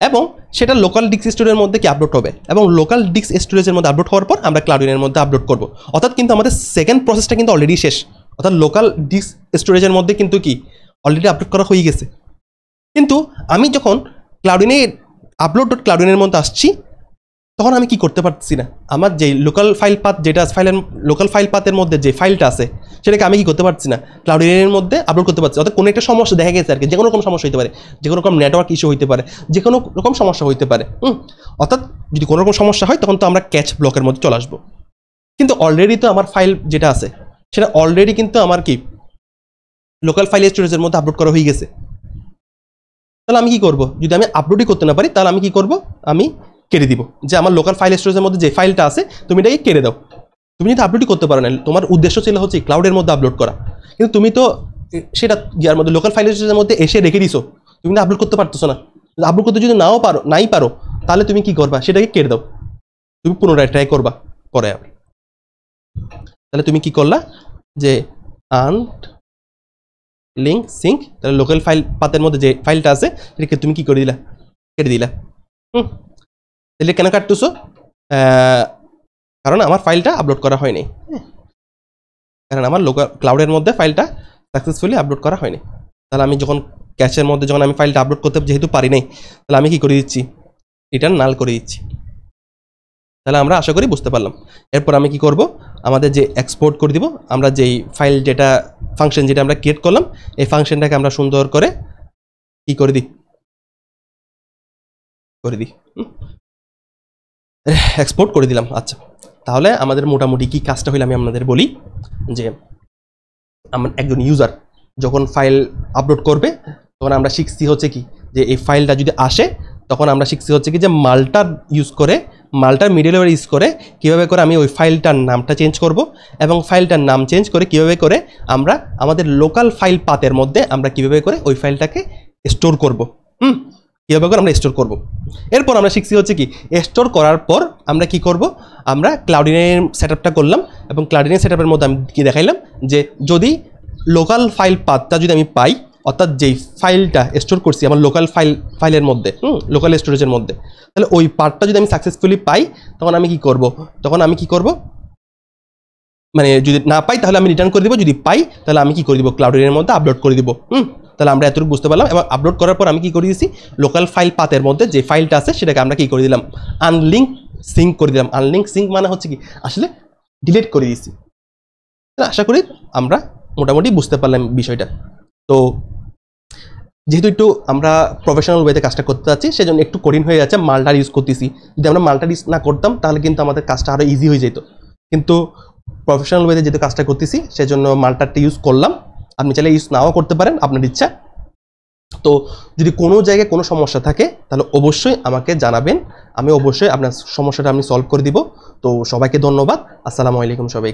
এবং সেটা লোকাল ডিস্ক স্টোরেজের মধ্যে কি আপলোড হবে, এবং লোকাল ডিস্ক স্টোরেজের মধ্যে আপলোড হওয়ার পর আমরা ক্লাউডিনের মধ্যে আপলোড করব। অর্থাৎ কিন্তু আমাদের সেকেন্ড প্রসেসটা কিন্তু অলরেডি শেষ, অর্থাৎ লোকাল ডিস্ক স্টোরেজের মধ্যে কিন্তু কি অলরেডি আপলোড করা হয়ে গেছে। কিন্তু আমি যখন ক্লাউডিনের মধ্যে আসছি, তখন আমি কি করতে পারছি না, আমার যে লোকাল ফাইল পাথ যেটা লোকাল ফাইল পাথের মধ্যে যে ফাইলটা আছে সেটাকে আমি কি করতে পারছি না, ক্লাউডিনের মধ্যে আপলোড করতে পারছি। অর্থাৎ কোনো একটা সমস্যা দেখা গেছে আর কি, যে কোনো রকম সমস্যা হতে পারে, যে কোনো রকম নেটওয়ার্ক ইস্যু হতে পারে, যে কোনো রকম সমস্যা হতে পারে। অর্থাৎ যদি কোনো রকম সমস্যা হয় তখন তো আমরা ক্যাচ ব্লকের মধ্যে চলে আসবো। কিন্তু অলরেডি তো আমার ফাইল যেটা আছে সেটা অলরেডি কিন্তু আমার কি লোকাল ফাইল স্টোরেজের মধ্যে আপলোড করা হয়ে গেছে। তাহলে আমি কি করব, যদি আমি আপলোডই করতে না পারি তাহলে আমি কি করব, আমি কেটে দিব, যে আমার লোকাল ফাইল স্টোরেজের মধ্যে যে ফাইলটা আছে তুমি এটাকে কেটে দাও। তুমি যদি আপলোডই করতে পারো না, তোমার উদ্দেশ্য ছিল হচ্ছে ক্লাউডের মধ্যে আপলোড করা, কিন্তু তুমি তো সেটা ইয়ার মধ্যে লোকাল ফাইল স্টোরেজের মধ্যে এসে রেখে দিছো, তুমি তো আপলোড করতে পারতেছো না। আপলোড করতে যদি নাই পারো তাহলে তুমি কি করবা, সেটাকে কেটে দাও, তুমি পুনরায় ট্রাই করবা পরে আবার। তাহলে তুমি কি করলা, যে লিঙ্ক সিঙ্ক, তাহলে লোকাল ফাইল পাথের মধ্যে যে ফাইলটা আছে সেটাকে তুমি কি করে দিলা, কেটে দিলা। তাহলে কেন কাটতেছো, কারণ আমার ফাইলটা আপলোড করা হয়নি, কারণ আমার লোকাল ক্লাউডের মধ্যে ফাইলটা সাকসেসফুলি আপলোড করা হয়নি। তাহলে আমি যখন ক্যাশের মধ্যে যখন আমি ফাইলটা আপলোড করতে যেহেতু পারি নাই, তাহলে আমি কি করে দিচ্ছি, রিটার্ন নাল করে দিচ্ছি। তাহলে আমরা আশা করি বুঝতে পারলাম। এরপর আমি কি করব, আমাদের যে এক্সপোর্ট করে দিব, আমরা যেই ফাইল যেটা ফাংশন যেটা আমরা ক্রিয়েট করলাম, এই ফাংশনটাকে আমরা সুন্দর করে কি করে দিই, এক্সপোর্ট করে দিলাম। আচ্ছা, তাহলে আমাদের মোটামুটি কি কাজটা হইলে আমি আপনাদের বলি, যে আমার একজন ইউজার যখন ফাইল আপলোড করবে তখন আমরা শিখছি হচ্ছে কি, যে এই ফাইলটা যদি আসে তখন আমরা শিখছি হচ্ছে কি, যে মাল্টার মিডলওয়্যার ইউজ করে কীভাবে করে আমি ওই ফাইলটার নামটা চেঞ্জ করব, এবং ফাইলটার নাম চেঞ্জ করে কীভাবে করে আমরা আমাদের লোকাল ফাইল পাথের মধ্যে আমরা কীভাবে করে ওই ফাইলটাকে স্টোর করব, কীভাবে করে আমরা স্টোর করব। এরপর আমরা শিখছি হচ্ছে কি, স্টোর করার পর আমরা কি করব, আমরা ক্লাউডিনের সেটআপটা করলাম, এবং ক্লাউডিনের সেটআপের মধ্যে আমি কি দেখাইলাম, যে যদি লোকাল ফাইল পাথটা যদি আমি পাই, অর্থাৎ যেই ফাইলটা স্টোর করছি আমার লোকাল ফাইলের মধ্যে, লোকাল স্টোরেজের মধ্যে, তাহলে ওই পার্টটা যদি আমি সাকসেসফুলি পাই তখন আমি কি করব, মানে যদি না পাই তাহলে আমি রিটার্ন করে দিব, যদি পাই তাহলে আমি কি করে দিব, ক্লাউডের মধ্যে আপলোড করে দিব। তাহলে আমরা এতটুকু বুঝতে পারলাম। এবং আপলোড করার পর আমি কি করে দিয়েছি, লোকাল ফাইল পাথের মধ্যে যে ফাইলটা আছে সেটাকে আমরা কি করে দিলাম, আনলিঙ্ক সিঙ্ক করে দিলাম। আনলিঙ্ক সিঙ্ক মানে হচ্ছে কি, আসলে ডিলিট করে দিয়েছি। আশা করি আমরা মোটামুটি বুঝতে পারলাম বিষয়টা। তো যেহেতু একটু আমরা প্রফেশনাল ওয়েতে কাজটা করতে যাচ্ছি সেজন্য একটু কঠিন হয়ে যাচ্ছে, মাল্টার ইউজ করতেছি। যদি আমরা মাল্টার ইউজ না করতাম তাহলে কিন্তু আমাদের কাজটা আরও ইজি হয়ে যেত, কিন্তু প্রফেশনাল ওয়েতে যেহেতু কাজটা করতেছি সেজন্য মাল্টারটা ইউজ করলাম। আপনি চাইলে ইউজ নাও করতে পারেন, আপনার ইচ্ছা। তো যদি কোনো জায়গায় কোনো সমস্যা থাকে তাহলে অবশ্যই আমাকে জানাবেন, আমি অবশ্যই আপনার সমস্যাটা আমি সলভ করে দিব। তো সবাইকে ধন্যবাদ, আসসালামু আলাইকুম সবাই।